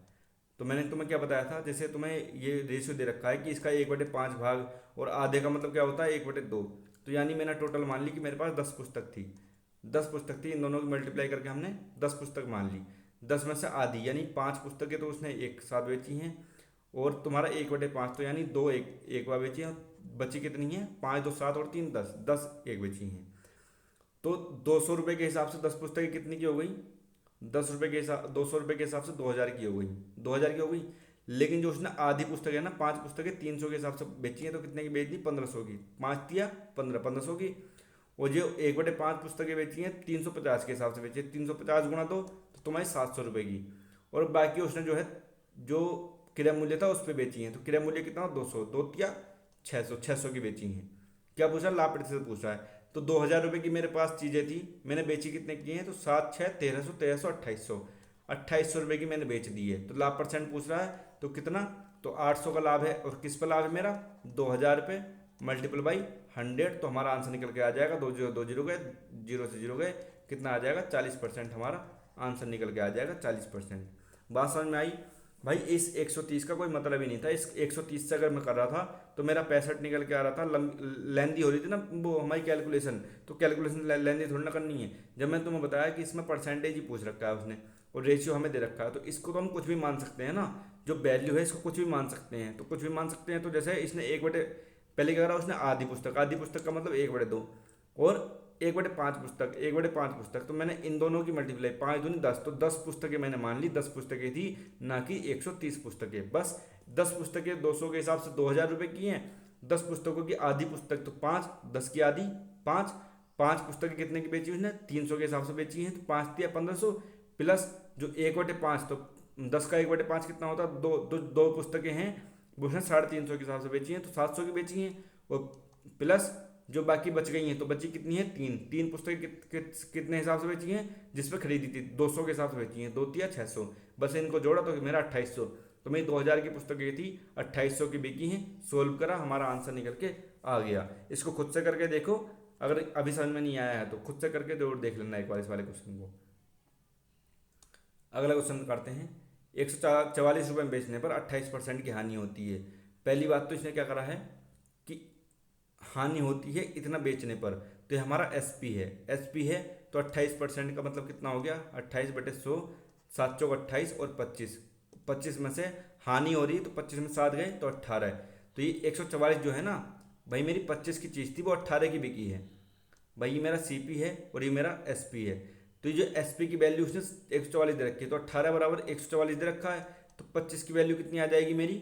S1: तो मैंने तुम्हें क्या बताया था, जैसे तुम्हें ये रेशियो दे रखा है कि इसका 1/5 भाग, और आधे का मतलब क्या होता है 1/2, तो यानी मैंने टोटल मान ली कि मेरे पास 10 पुस्तक थी, 10 पुस्तक थी, इन दोनों की मल्टीप्लाई करके हमने 10 पुस्तक मान ली। 10 में से आधी यानी 5 पुस्तकें तो उसने एक साथ बेची हैं, और तुम्हारा 1/5 तो यानी 2 एक बार बेची हैं, बची कितनी है, 5 2 7 और 3 10, 10 एक बेची हैं। तो 200 रुपये के हिसाब से 10 पुस्तकें कितनी की हो गई, 10 रुपये के हिसाब 200 रुपये के हिसाब से 2000 की हो गई, 2000 की हो गई। लेकिन जो उसने आधी पुस्तक है ना, 5 पुस्तकें 300 के हिसाब से बेची हैं, तो कितने की बेच दी, 1500 की, 5 दिया 15, 1500 की। और जो 1/5 पुस्तकें बेची हैं 350 के हिसाब से बेची है, 350 गुणा 2 तो तुम्हारी 700 रुपये की। और बाकी उसने जो है जो क्रय मूल्य था उस पर बेची हैं, तो क्रय मूल्य कितना, 200, 2 दिया 600, 600 की बेची हैं। क्या पूछा, लाभ प्रतिशत पूछा है। तो 2000 रुपये की मेरे पास चीज़ें थी, मैंने बेची कितने की हैं, तो 7 6 1300, 1300 2800, 2800 रुपये की मैंने बेच दी है। तो लाभ परसेंट पूछ रहा है, तो कितना, तो 800 का लाभ है, और किस पर लाभ है मेरा, 2000 रुपये मल्टीपल बाई 100, तो हमारा आंसर निकल के आ जाएगा, 2 0 2 0 गए, 0 से 0 गए, कितना आ जाएगा, 40% हमारा आंसर निकल के आ जाएगा, 40%। बात समझ में आई। भाई इस 130 का कोई मतलब ही नहीं था, इस 130 से अगर मैं कर रहा था तो मेरा 65 निकल के आ रहा था, लेंदी हो रही थी ना वो हमारी कैलकुलेशन, तो कैलकुलेशन लेंदी थोड़ी ना करनी है। जब मैंने तुम्हें बताया कि इसमें परसेंटेज ही पूछ रखा है उसने, और रेशियो हमें दे रखा है, तो इसको तो हम कुछ भी मान सकते हैं ना, जो वैल्यू है इसको कुछ भी मान सकते हैं, तो कुछ भी मान सकते हैं। तो जैसे इसने पहले क्या करा, उसने आधी पुस्तक का मतलब 1/2, और 1/5 पुस्तक, 1/5 पुस्तक, तो मैंने इन दोनों की मल्टीप्लाई, 5 दूनी 10, तो 10 पुस्तकें मैंने मान ली, 10 पुस्तकें थी, ना कि 130 पुस्तकें। बस 10 पुस्तकें 200 के हिसाब से 2000 रुपये की हैं, 10 पुस्तकों की आधी पुस्तक तो 5, 10 की आधी 5, 5 पुस्तकें कितने की बेची उसने, 300 के हिसाब से बेची हैं, तो 5 दिया 1500, प्लस जो 1/5, तो 10 का 1/5 कितना होता है, दो पुस्तकें हैं वो उसने 350 के हिसाब से बेची हैं, तो 700 की बेची हैं, और प्लस जो बाकी बच गई हैं, तो बची कितनी है, 3 पुस्तकें कितने हिसाब से बेची हैं, जिस पे खरीदी थी 200 के हिसाब से बेची हैं, 2 तिया 600, बस इनको जोड़ा तो मेरा 2800, तो मेरी 2000 की पुस्तकें थी 2800 की बिकी हैं। सोल्व करा, हमारा आंसर निकल के आ गया। इसको खुद से करके देखो, अगर अभी समझ में नहीं आया है तो खुद से करके जरूर देख लेना एक बार इस वाले क्वेश्चन को। अगला क्वेश्चन करते हैं। 144 रुपये में बेचने पर 28% की हानि होती है। पहली बात तो इसने क्या करा है कि हानि होती है इतना बेचने पर, तो ये हमारा एसपी है। एसपी है तो 28% का मतलब कितना हो गया, 28/100, 7 चौक 28 और 25, 25 में से हानि हो रही है तो 25 में 7 गए तो 18 है। तो ये 144 जो है ना भाई, मेरी 25 की चीज़ थी वो 18 की बिकी है भाई। ये मेरा सीपी है और ये मेरा एसपी है। तो ये जो एसपी की वैल्यू उसने 144 दे रखी है, तो 18 बराबर 144 दे रखा है, तो 25 की वैल्यू कितनी आ जाएगी मेरी,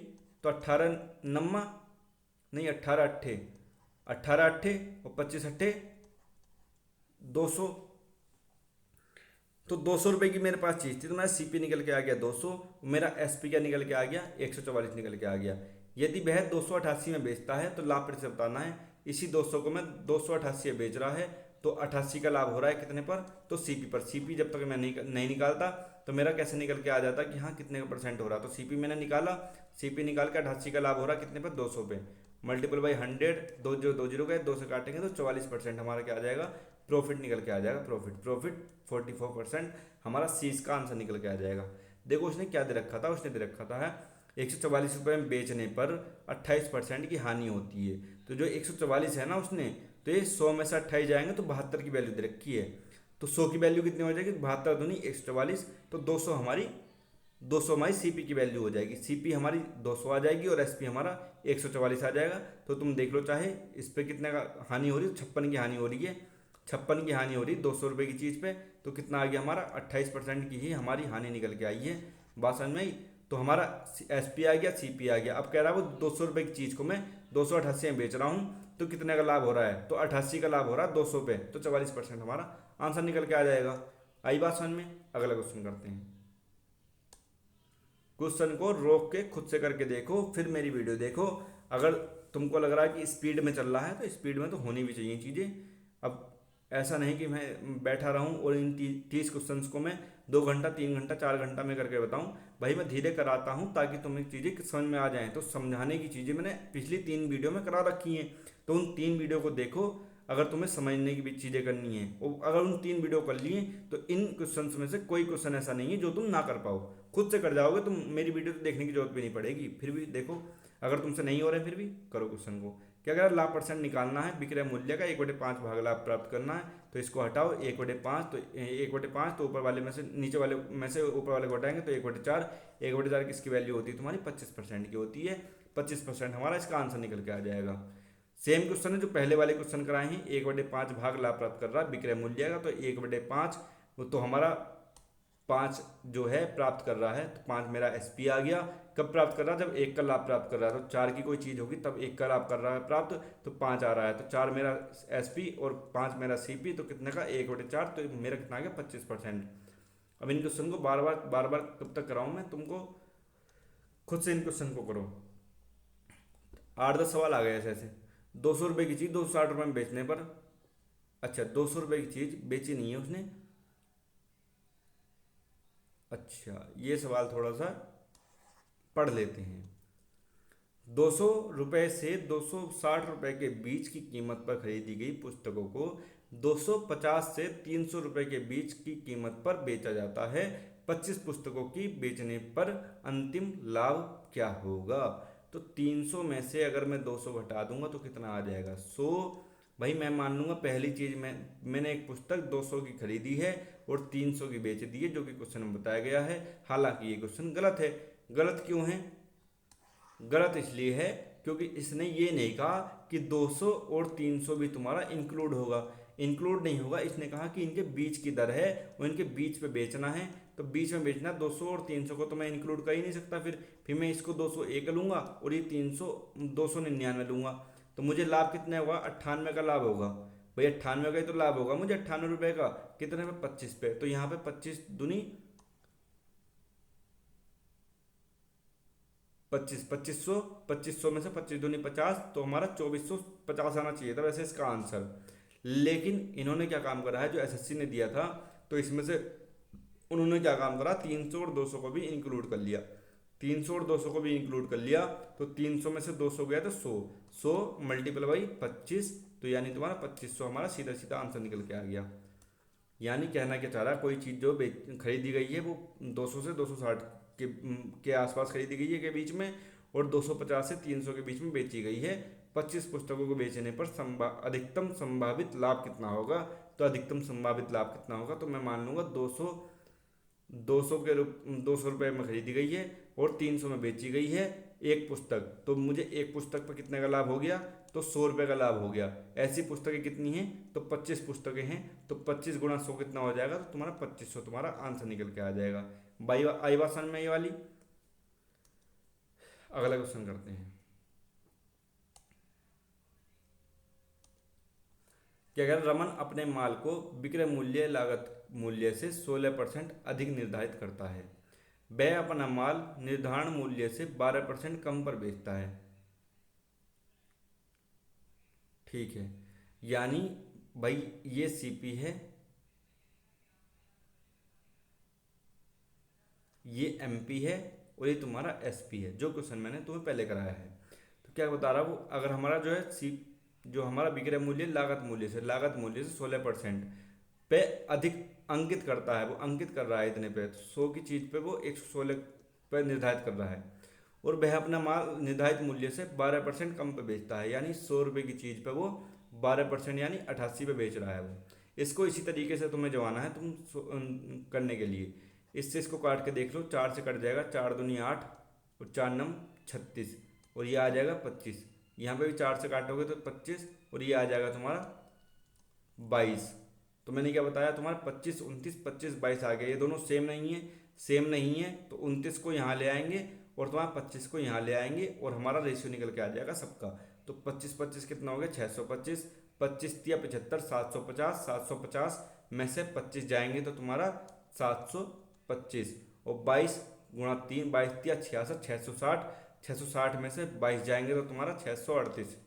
S1: तो 18 नम्मा नहीं 18 अट्ठे, 18 अट्ठे और 25 अट्ठे 200। तो 200 रुपये की मेरे पास चीज़ थी तो मेरा सीपी निकल के आ गया 200, मेरा एसपी क्या निकल के आ गया 144 निकल के आ गया। यदि वह 288 में बेचता है तो लाभ प्रतिशत बताना है। इसी 200 को मैं 288 में बेच रहा है तो 88 का लाभ हो रहा है कितने पर, तो सीपी पर। सीपी जब तक मैं नहीं निकालता तो मेरा कैसे निकल के आ जाता कि हाँ कितने का परसेंट हो रहा, तो सीपी मैंने निकाला, सीपी निकाल के 88 का लाभ हो रहा कितने पर, 200 पे, मल्टीपल बाई 100, 2 0 गए, 2 से काटेंगे तो 44% हमारा क्या आ जाएगा, प्रॉफिट निकल के आ जाएगा। प्रॉफिट 44% हमारा सी इसका आंसर निकल के आ जाएगा। देखो उसने क्या दे रखा था, उसने दे रखा था है 144 रुपये में बेचने पर 28% की हानि होती है। तो जो 144 है ना उसने, तो ये 100 में से 28 जाएंगे तो 72 की वैल्यू दे रखी है। तो 100 की वैल्यू कितनी हो जाएगी, 72 दूनी 144, तो 200 हमारी सीपी की वैल्यू हो जाएगी। सीपी हमारी 200 आ जाएगी और एसपी हमारा 144 आ जाएगा। तो तुम देख लो चाहे इस पर कितने का हानि हो रही है, 56 की हानि हो रही है, 56 की हानि हो रही है 200 रुपये की चीज़ पे, तो कितना आ गया हमारा 28% की ही हमारी हानि निकल के आई है। बात समझ में आई। तो हमारा एसपी आ गया, सीपी आ गया। अब कह रहा है वो 200 रुपये की चीज़ को मैं 288 में बेच रहा हूँ तो कितने का लाभ हो रहा है, तो 88 का लाभ हो रहा है 200 पे, तो 44% हमारा आंसर निकल के आ जाएगा। आई बात समझ में। अगला क्वेश्चन करते हैं। क्वेश्चन को रोक के खुद से करके देखो, फिर मेरी वीडियो देखो। अगर तुमको लग रहा है कि स्पीड में चल रहा है तो स्पीड में तो होनी भी चाहिए चीज़ें। अब ऐसा नहीं कि मैं बैठा रहूं और इन 30 क्वेश्चंस को मैं 2 घंटा 3 घंटा 4 घंटा में करके बताऊं। भाई मैं धीरे कराता हूं ताकि तुम्हें चीज़ें समझ में आ जाएं। तो समझाने की चीज़ें मैंने पिछली 3 वीडियो में करा रखी हैं, तो उन 3 वीडियो को देखो अगर तुम्हें समझने की भी चीज़ें करनी है। और अगर उन 3 वीडियो कर लिए तो इन क्वेश्चंस में से कोई क्वेश्चन ऐसा नहीं है जो तुम ना कर पाओ, खुद से कर जाओगे तुम। मेरी वीडियो तो देखने की जरूरत भी नहीं पड़ेगी। फिर भी देखो, अगर तुमसे नहीं हो रहा है फिर भी करो क्वेश्चन को। क्या कह रहा है, लाभ परसेंट निकालना है विक्रय मूल्य का 1/5 भाग लाभ प्राप्त करना है। तो इसको हटाओ 1/5, तो 1/5 तो ऊपर वाले में से नीचे वाले में से ऊपर वाले को हटाएंगे तो 1/4। 1/4 किसकी वैल्यू होती है तुम्हारी, 25% की होती है। 25% हमारा इसका आंसर निकल के आ जाएगा। सेम क्वेश्चन है जो पहले वाले क्वेश्चन कराए हैं, 1/5 भाग लाभ प्राप्त कर रहा है विक्रय मूल्य का, तो 1/5 तो हमारा 5 जो है प्राप्त कर रहा है, तो 5 मेरा एसपी आ गया। कब प्राप्त कर रहा है, जब 1 का लाभ प्राप्त कर रहा है। तो 4 की कोई चीज़ होगी तब 1 का लाभ कर रहा है प्राप्त, तो 5 आ रहा है। तो 4 मेरा एसपी और 5 मेरा सीपी, तो कितने का 1/4, तो मेरा कितना आ गया 25%। अब इन क्वेश्चन को बार बार कब तक कराऊँ मैं तुमको, खुद से इन क्वेश्चन को करो। 8-10 सवाल आ गए ऐसे ऐसे। 200 रुपये की चीज़ 260 रुपये में बेचने पर, अच्छा 200 रुपये की चीज़ बेची नहीं है उसने। अच्छा ये सवाल थोड़ा सा पढ़ लेते हैं। 200 रुपये से 260 रुपये के बीच की कीमत पर खरीदी गई पुस्तकों को 250 से 300 रुपये के बीच की कीमत पर बेचा जाता है। 25 पुस्तकों की बेचने पर अंतिम लाभ क्या होगा। तो 300 में से अगर मैं 200 घटा दूंगा तो कितना आ जाएगा 100। भाई मैं मान लूंगा पहली चीज़ मैंने एक पुस्तक 200 की खरीदी है और 300 की बेच दी है, जो कि क्वेश्चन में बताया गया है। हालांकि ये क्वेश्चन गलत है। गलत क्यों है, गलत इसलिए है क्योंकि इसने ये नहीं कहा कि 200 और 300 भी तुम्हारा इंक्लूड होगा। इंक्लूड नहीं होगा, इसने कहा कि इनके बीच की दर है और इनके बीच पे बेचना है। तो बीच में बेचना 200 और 300 को तो मैं इंक्लूड कर ही नहीं सकता। फिर मैं इसको 201 लूँगा और ये 300 299 लूँगा, तो मुझे लाभ कितने होगा 98 का लाभ होगा। भाई 98 का ही तो लाभ होगा मुझे, 98 रुपये का कितने पे 25 पे। तो यहाँ पे 25 दूनी 2500 में से 25 दूनी 50, तो हमारा 2450 आना चाहिए था वैसे इसका आंसर। लेकिन इन्होंने क्या काम करा है, जो एसएससी ने दिया था तो इसमें से उन्होंने क्या काम करा, 300 और 200 को भी इंक्लूड कर लिया। 300 और 200 को भी इंक्लूड कर लिया, तो 300 में से 200 गया तो 100 मल्टीपल बाई 25, तो यानी तुम्हारा 2500 हमारा सीधा सीधा आंसर निकल के आ गया। यानी कहना क्या चाह रहा है, कोई चीज़ जो खरीदी गई है वो 200 से 260 के आसपास खरीदी गई है के बीच में, और 250 से 300 के बीच में बेची गई है। 25 पुस्तकों को बेचने पर अधिकतम संभावित लाभ कितना होगा। तो अधिकतम संभावित लाभ कितना होगा, तो मैं मान लूँगा 200 रुपये में खरीदी गई है और 300 में बेची गई है एक पुस्तक, तो मुझे एक पुस्तक पर कितने का लाभ हो गया, तो 100 रुपये का लाभ हो गया। ऐसी पुस्तकें कितनी हैं, तो 25 पुस्तकें हैं, तो 25 गुणा 100 कितना हो जाएगा, तो तुम्हारा 2500 तुम्हारा आंसर निकल के आ जाएगा। बाई आई बात समझ में ये वाली। अगला क्वेश्चन करते हैं। क्या अगर रमन अपने माल को विक्रय मूल्य लागत मूल्य से 16% अधिक निर्धारित करता है, वह अपना माल निर्धारण मूल्य से 12% कम पर बेचता है। ठीक है, यानी भाई ये सीपी है, ये एमपी है, और ये तुम्हारा एसपी है, जो क्वेश्चन मैंने तुम्हें पहले कराया है। तो क्या बता रहा वो, अगर हमारा जो है सी जो हमारा विक्रय मूल्य लागत मूल्य से 16% पे अधिक अंकित करता है, वो अंकित कर रहा है इतने पे, तो 100 की चीज़ पे वो 116 पे निर्धारित कर रहा है, और वह अपना माल निर्धारित मूल्य से 12% कम पे बेचता है, यानी 100 रुपये की चीज़ पे वो 12% यानी 88 पे बेच रहा है वो। इसको इसी तरीके से तुम्हें जमाना है करने के लिए। इससे इसको काट के देख लो, 4 से कट जाएगा, 4 दूनी 8 और 4 नम 36, और ये आ जाएगा 25। यहाँ पे भी 4 से काटोगे तो 25, और ये आ जाएगा तुम्हारा 22। तो मैंने क्या बताया, तुम्हारा 25 29 25 22 आ गया। ये दोनों सेम नहीं है, तो 29 को यहाँ ले आएंगे और तुम्हारा 25 को यहाँ ले आएंगे, और हमारा रेशियो निकल के आ जाएगा सबका। तो 25 25 कितना हो गया, 625, 25 तिया 75, 750, 750 में से 25 जाएंगे तो तुम्हारा 725, और 22 गुणा 3, 22 तिया 66, 660, 660 में से 22 जाएंगे तो तुम्हारा 638,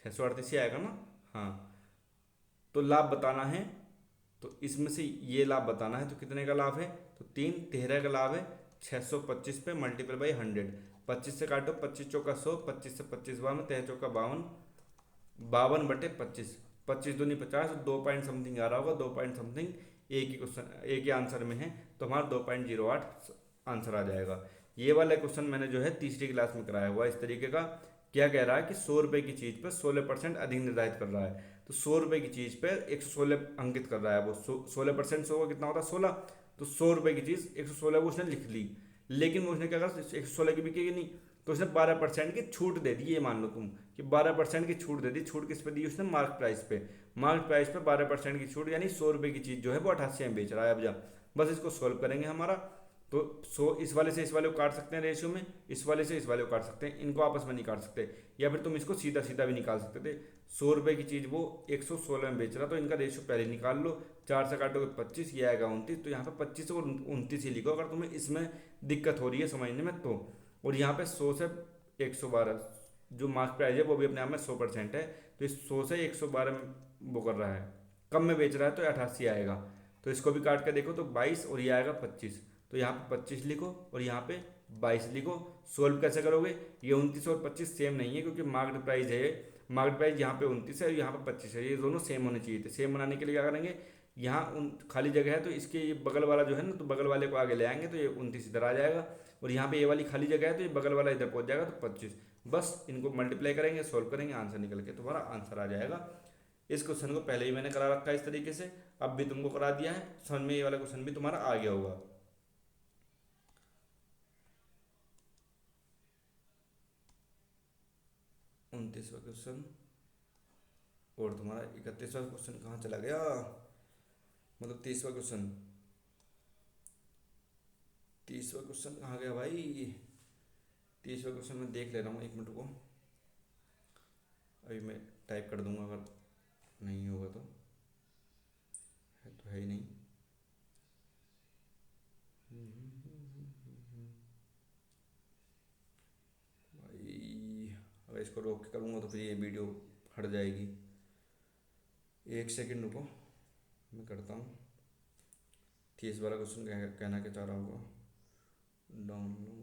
S1: 638 ही आएगा ना। हाँ, तो लाभ बताना है, तो इसमें से ये लाभ बताना है, तो कितने का लाभ है, तो 3 13 का लाभ है। 625 पे मल्टीपल बाई 100, 25 से काटो, 25 चौका 100, 25 से 25 बावन, 13 चौका 52, 52/25, 25 दूनी 50, 2 पॉइंट समथिंग आ रहा होगा, 2 पॉइंट समथिंग एक ही क्वेश्चन एक ही आंसर में है, तो हमारा 2.08 आंसर आ जाएगा। ये वाला क्वेश्चन मैंने जो है तीसरी क्लास में कराया हुआ इस तरीके का। क्या कह रहा है कि 100 रुपये की चीज़ पर 16% अधिक निर्धारित कर रहा है, तो 100 रुपये की चीज़ पर 116 अंकित कर रहा है वो। 16% 100 का कितना होता है, 16, तो 100 रुपये की चीज़ 116 वो उसने लिख ली, लेकिन वो उसने क्या करा, 116 की बिकेगी नहीं, तो उसने 12% की छूट दे दी। ये मान लो तुम कि 12% की छूट दे दी। छूट किस पे दी उसने, मार्क प्राइस पे। मार्क प्राइस पे 12% की छूट, यानी 100 रुपये की चीज़ जो है वो 88 में बेच रहा है। अब जब बस इसको सोल्व करेंगे हमारा, तो 100 इस वाले से इस वाले को काट सकते हैं रेशियो में, इस वाले से इस वाले को काट सकते हैं, इनको आपस में नहीं काट सकते, या फिर तुम इसको सीधा सीधा भी निकाल सकते थे। 100 रुपये की चीज़ वो 116 में बेच रहा, तो इनका रेशियो पहले निकाल लो। 4 से काटोगे 25, ये आएगा 29, तो यहाँ पे 25 और 29 ही लिखो अगर तुम्हें इसमें दिक्कत हो रही है समझने में तो। और यहाँ पे 100 से 112 जो मार्क प्राइस है वो भी अपने आप में 100% है, तो इस 100 से 112 में वो कर रहा है, कम में बेच रहा है, तो 88 आएगा। तो इसको भी काट के देखो तो 22, और ये आएगा 25, तो यहाँ पे 25 लिखो और यहाँ पे 22 लिखो। सोल्व कैसे करोगे, ये 29 और 25 सेम नहीं है, क्योंकि मार्क्ड प्राइस है, मार्क्ड प्राइस यहाँ पे 29 है और यहाँ पे 25 है, ये दोनों सेम होने चाहिए थे। सेम बनाने के लिए क्या करेंगे, यहाँ खाली जगह है तो इसके ये बगल वाला जो है ना, तो बगल वाले को आगे ले आएंगे, तो ये 29 इधर आ जाएगा, और यहाँ पे ये वाली खाली जगह है तो ये बगल वाला इधर पहुँच जाएगा, तो 25। बस इनको मल्टीप्लाई करेंगे, सोल्व करेंगे, आंसर निकल के तुम्हारा आंसर आ जाएगा। इस क्वेश्चन को पहले ही मैंने करा रखा है इस तरीके से, अब भी तुमको करा दिया है, समझ में ये वाला क्वेश्चन भी तुम्हारा आ गया होगा। 29वां क्वेश्चन, और तुम्हारा 31वां क्वेश्चन कहाँ चला गया, मतलब 30वां क्वेश्चन, 30वां क्वेश्चन कहाँ गया भाई। 30वां क्वेश्चन मैं देख ले रहा हूँ, 1 मिनट को, अभी मैं टाइप कर दूंगा, अगर नहीं होगा तो है ही नहीं। भाई अगर इसको रोक के करूँगा तो फिर ये वीडियो हट जाएगी। 1 सेकंड रुको, मैं करता हूँ। 30 वाला क्वेश्चन कहना क्या चाह रहा होगा, डाउनलोड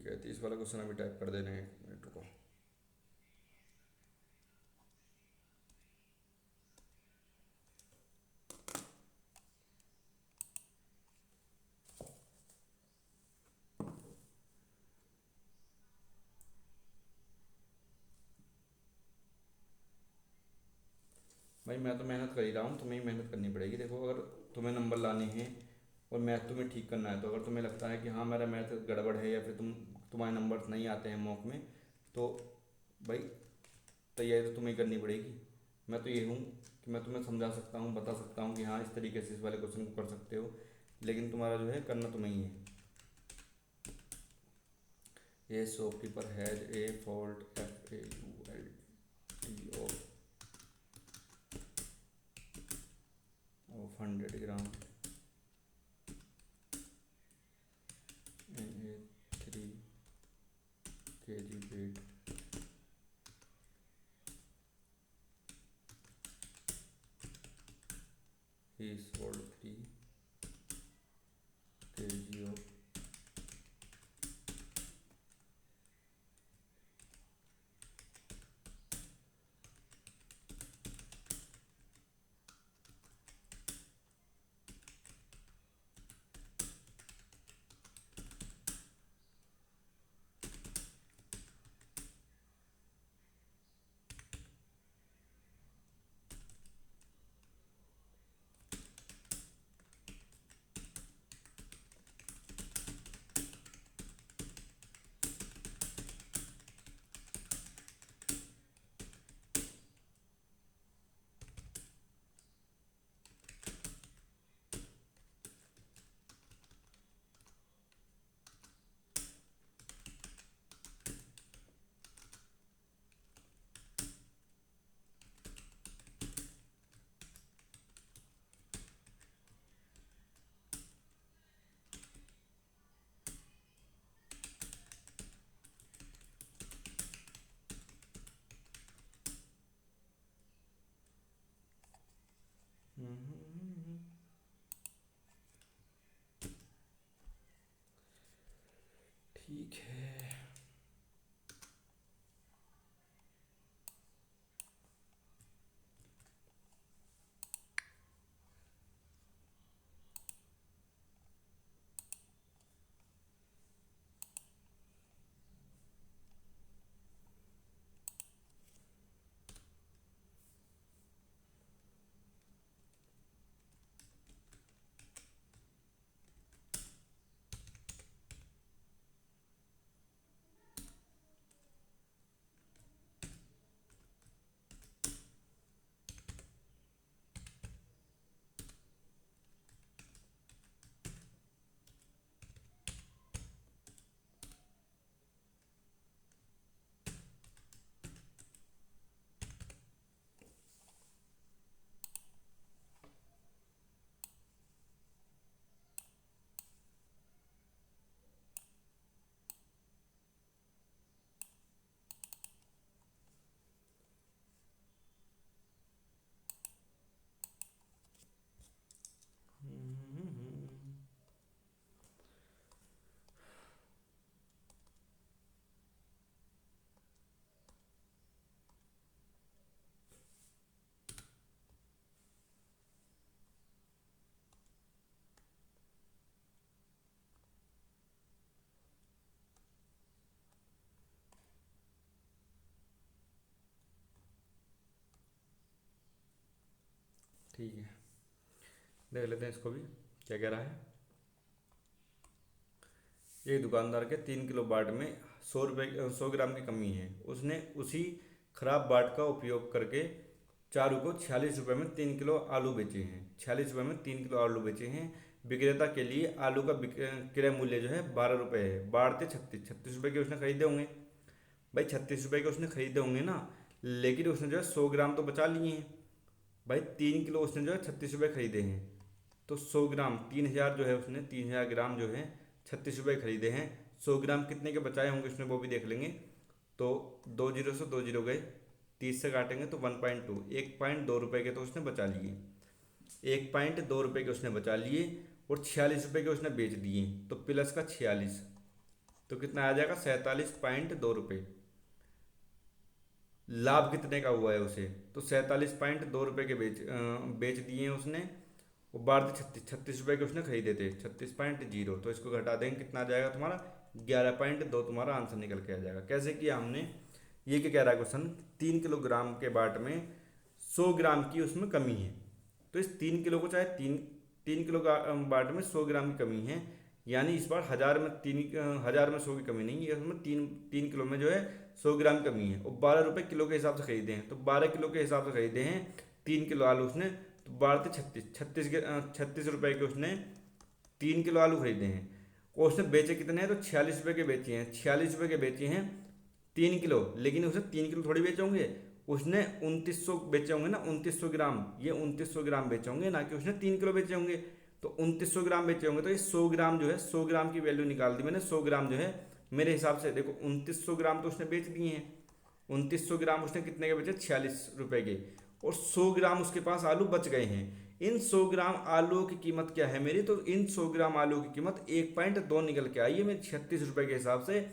S1: ठीक है, 30 वाला क्वेश्चन अभी टाइप कर दे रहे हैं, 1 मिनट रुको। भाई मैं तो मेहनत कर ही रहा हूँ, तुम्हें ही मेहनत करनी पड़ेगी। देखो अगर तुम्हें नंबर लाने हैं और मैथ तुम्हें ठीक करना है, तो अगर तुम्हें लगता है कि हाँ मेरा मैथ गड़बड़ है या फिर तुम्हारे नंबर नहीं आते हैं मॉक में, तो भाई तैयारी तो तुम्हें करनी पड़ेगी। मैं तो ये हूँ कि मैं तुम्हें समझा सकता हूँ, बता सकता हूँ कि हाँ इस तरीके से इस वाले क्वेश्चन को कर सकते हो, लेकिन तुम्हारा जो है करना तुम्हें ही है। ए shopkeeper has a fault FAULT of 100 gram in a 3 kg weight. He sold 3 kg of ठीक है। ठीक है, देख लेते हैं इसको भी क्या कह रहा है। एक दुकानदार के 3 किलो बाट में 100 ग्राम की कमी है। उसने उसी खराब बाट का उपयोग करके चारू को 46 रुपये में 3 किलो आलू बेचे हैं। 46 रुपये में 3 किलो आलू बेचे हैं। विक्रेता के लिए आलू का क्रय मूल्य जो है 12 रुपये है। बाढ़ते 36 रुपये के उसने खरीदे होंगे। भाई 36 रुपये के उसने खरीदे होंगे ना, लेकिन उसने जो है 100 ग्राम तो बचा लिए हैं। भाई 3 किलो उसने जो है 36 रुपये खरीदे हैं, तो 100 ग्राम 3000 जो है उसने 3000 ग्राम जो है 36 रुपये खरीदे हैं। 100 ग्राम कितने के बचाए होंगे उसने वो भी देख लेंगे। तो 2 जीरो से 2 जीरो गए, 30 से काटेंगे तो 1.2, 1.2 रुपये के तो उसने बचा लिए। 1.2 रुपये के उसने बचा लिए और 46 रुपये के उसने बेच दिए, तो प्लस का 46। तो कितना आ जाएगा 47.2 रुपये। लाभ कितने का हुआ है उसे, तो 47.2 रुपये के बेच दिए हैं उसने। वो भारतीय 36 रुपये के उसने खरीदे थे, 36.0, तो इसको घटा देंगे, कितना आ जाएगा तुम्हारा 11.2, तुम्हारा आंसर निकल के आ जाएगा। कैसे किया हमने, ये क्या कह रहा है क्वेश्चन, 3 किलोग्राम के बाट में 100 ग्राम की उसमें कमी है। तो इस 3 किलो को चाहे तीन तीन किलो बाट में 100 ग्राम की कमी है, यानी इस बार 1000 में 100 की कमी नहीं है, इसमें तीन किलो में जो है 100 ग्राम की कमी है। और 12 रुपये किलो के हिसाब से खरीदे हैं, तो 12 किलो के हिसाब से खरीदे हैं 3 किलो आलू उसने, तो 12 से 36 रुपये के उसने 3 किलो आलू खरीदे हैं। और उसने बेचे कितने हैं, तो 46 रुपये के बेचे हैं, 46 रुपये के बेचे हैं 3 किलो। लेकिन उसने 3 किलो थोड़ी बेचे होंगे, उसने 2900 बेचे होंगे ना, 2900 ग्राम, ये 2900 ग्राम बेचे होंगे, ना कि उसने 3 किलो बेचे होंगे। तो 2900 ग्राम बेचे होंगे, तो ये 100 ग्राम जो है, 100 ग्राम की वैल्यू निकाल दी मैंने। 100 ग्राम जो है मेरे हिसाब से, देखो 2900 ग्राम तो उसने बेच दिए हैं, 2900 ग्राम उसने कितने के बेचे, 46 रुपये के। और 100 ग्राम उसके पास आलू बच गए हैं। इन 100 ग्राम आलू की कीमत क्या है मेरी, तो इन 100 ग्राम आलू की कीमत 1.2 निकल के आई है मेरी 36 रुपये के हिसाब से।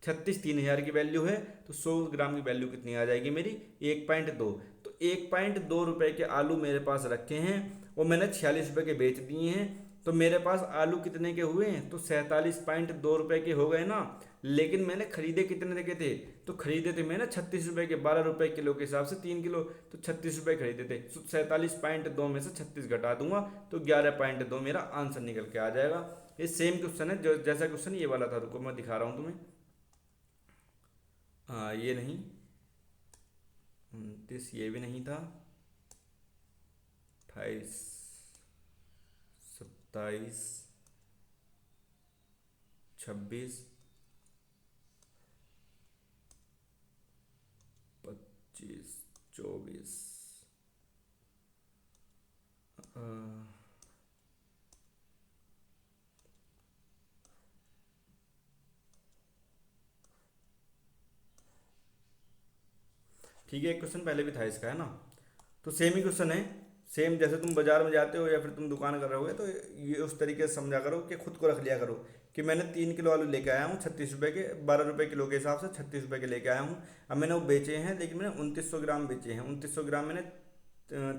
S1: 36 3000 की वैल्यू है, तो 100 ग्राम की वैल्यू कितनी आ जाएगी मेरी, 1.2। तो 1.2 रुपये के आलू मेरे पास रखे हैं और मैंने 46 रुपये के बेच दिए हैं। तो मेरे पास आलू कितने के हुए हैं, तो 47.2 रुपये के हो गए ना। लेकिन मैंने खरीदे कितने के थे, तो खरीदे थे मैंने 36 रुपये के, 12 रुपये किलो के हिसाब से 3 किलो, तो 36 रुपये खरीदे थे। 47.2 में से 36 घटा दूंगा, तो 11.2 मेरा आंसर निकल के आ जाएगा। ये सेम क्वेश्चन है जो जैसा क्वेश्चन ये वाला था, रुको मैं दिखा रहा हूँ तुम्हें। हाँ ये नहीं, 29 ये भी नहीं था, 28 27 26 25 24 ठीक है, एक क्वेश्चन पहले भी था इसका, है ना। तो सेम ही क्वेश्चन है, सेम जैसे तुम बाजार में जाते हो या फिर तुम दुकान कर रहोगे, तो ये उस तरीके से समझा करो कि खुद को रख लिया करो कि मैंने 3 किलो आलू लेके आया हूँ 36 रुपये के, 12 रुपये किलो के हिसाब से 36 रुपये के लेके आया हूँ। अब मैंने वो बेचे हैं, लेकिन मैंने 2900 ग्राम बेचे हैं, 2900 ग्राम मैंने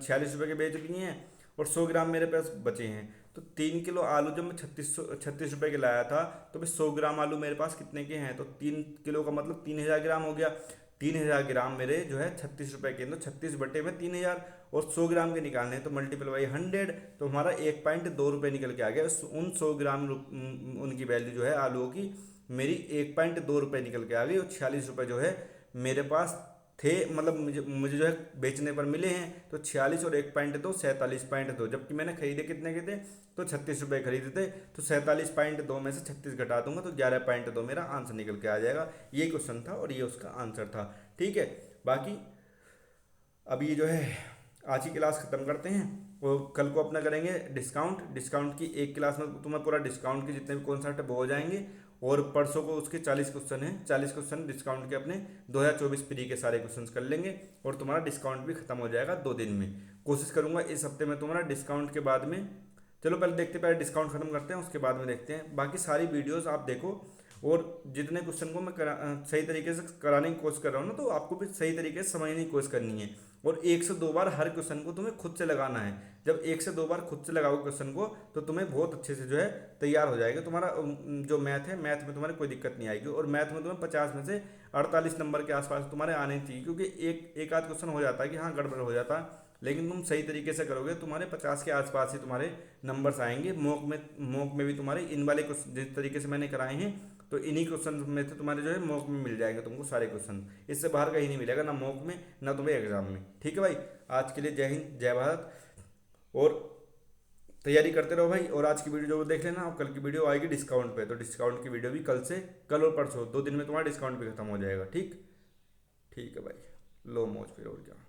S1: 46 रुपये के बेच दिए हैं, और 100 ग्राम मेरे पास बचे हैं। तो 3 किलो आलू जब मैं 36 रुपये के लाया था, तो भाई 100 ग्राम आलू मेरे पास कितने के हैं, तो 3 किलो का मतलब 3000 ग्राम हो गया। 3000 ग्राम मेरे जो है 36 रुपये के, तो 36/3000, और 100 ग्राम के निकालने हैं, तो मल्टीपल बाई 100, तो हमारा 1.2 रुपये निकल के आ गया। उन 100 ग्राम उनकी वैल्यू जो है आलूओं की मेरी 1.2 रुपये निकल के आ गई। और 46 रुपये जो है मेरे पास थे, मतलब मुझे मुझे जो है बेचने पर मिले हैं। तो 46 और 1.2 47.2, जबकि मैंने खरीदे कितने के थे, तो 36 रुपये खरीदे थे। तो 47.2 में से 36 घटा दूंगा, तो 11.2 मेरा आंसर निकल के आ जाएगा। ये क्वेश्चन था और ये उसका आंसर था। ठीक है, बाकी अब ये जो है आज की क्लास ख़त्म करते हैं, और कल को अपना करेंगे डिस्काउंट की एक क्लास में तुम्हें पूरा डिस्काउंट के जितने भी कॉन्सेप्ट है वो हो जाएंगे। और परसों को उसके 40 क्वेश्चन हैं, 40 क्वेश्चन डिस्काउंट के अपने 2024 प्री के सारे क्वेश्चन कर लेंगे, और तुम्हारा डिस्काउंट भी खत्म हो जाएगा 2 दिन में। कोशिश करूंगा इस हफ्ते में तुम्हारा डिस्काउंट के बाद में, चलो पहले देखते हैं, पहले डिस्काउंट खत्म करते हैं, उसके बाद में देखते हैं। बाकी सारी वीडियोस आप देखो, और जितने क्वेश्चन को मैं सही तरीके से कराने की कोशिश कर रहा हूँ ना, तो आपको भी सही तरीके से समझने की कोशिश करनी है। और 1 से 2 बार हर क्वेश्चन को तुम्हें खुद से लगाना है। जब 1 से 2 बार खुद से लगाओगे क्वेश्चन को, तो तुम्हें बहुत अच्छे से जो है तैयार हो जाएगा। तुम्हारा जो मैथ है, मैथ में तुम्हारे कोई दिक्कत नहीं आएगी। और मैथ में तुम्हें 50 में से 48 नंबर के आसपास तुम्हारे आने चाहिए, क्योंकि एक आध क्वेश्चन हो जाता है कि हाँ गड़बड़ हो जाता है, लेकिन तुम सही तरीके से करोगे तुम्हारे 50 के आसपास ही तुम्हारे नंबर्स आएंगे। मॉक में भी तुम्हारे इन वाले क्वेश्चन जिस तरीके से मैंने कराए हैं, तो इन्हीं क्वेश्चन में से तुम्हारे जो है मॉक में मिल जाएंगे तुमको सारे क्वेश्चन। इससे बाहर कहीं नहीं मिलेगा, ना मॉक में ना तुम्हें एग्जाम में। ठीक है भाई, आज के लिए जय हिंद जय भारत, और तैयारी करते रहो भाई। और आज की वीडियो जो देख लेना, और कल की वीडियो आएगी डिस्काउंट पे, तो डिस्काउंट की वीडियो भी कल और परसों 2 दिन में तुम्हारा डिस्काउंट भी खत्म हो जाएगा। ठीक है भाई, लो मौज फिर, और क्या।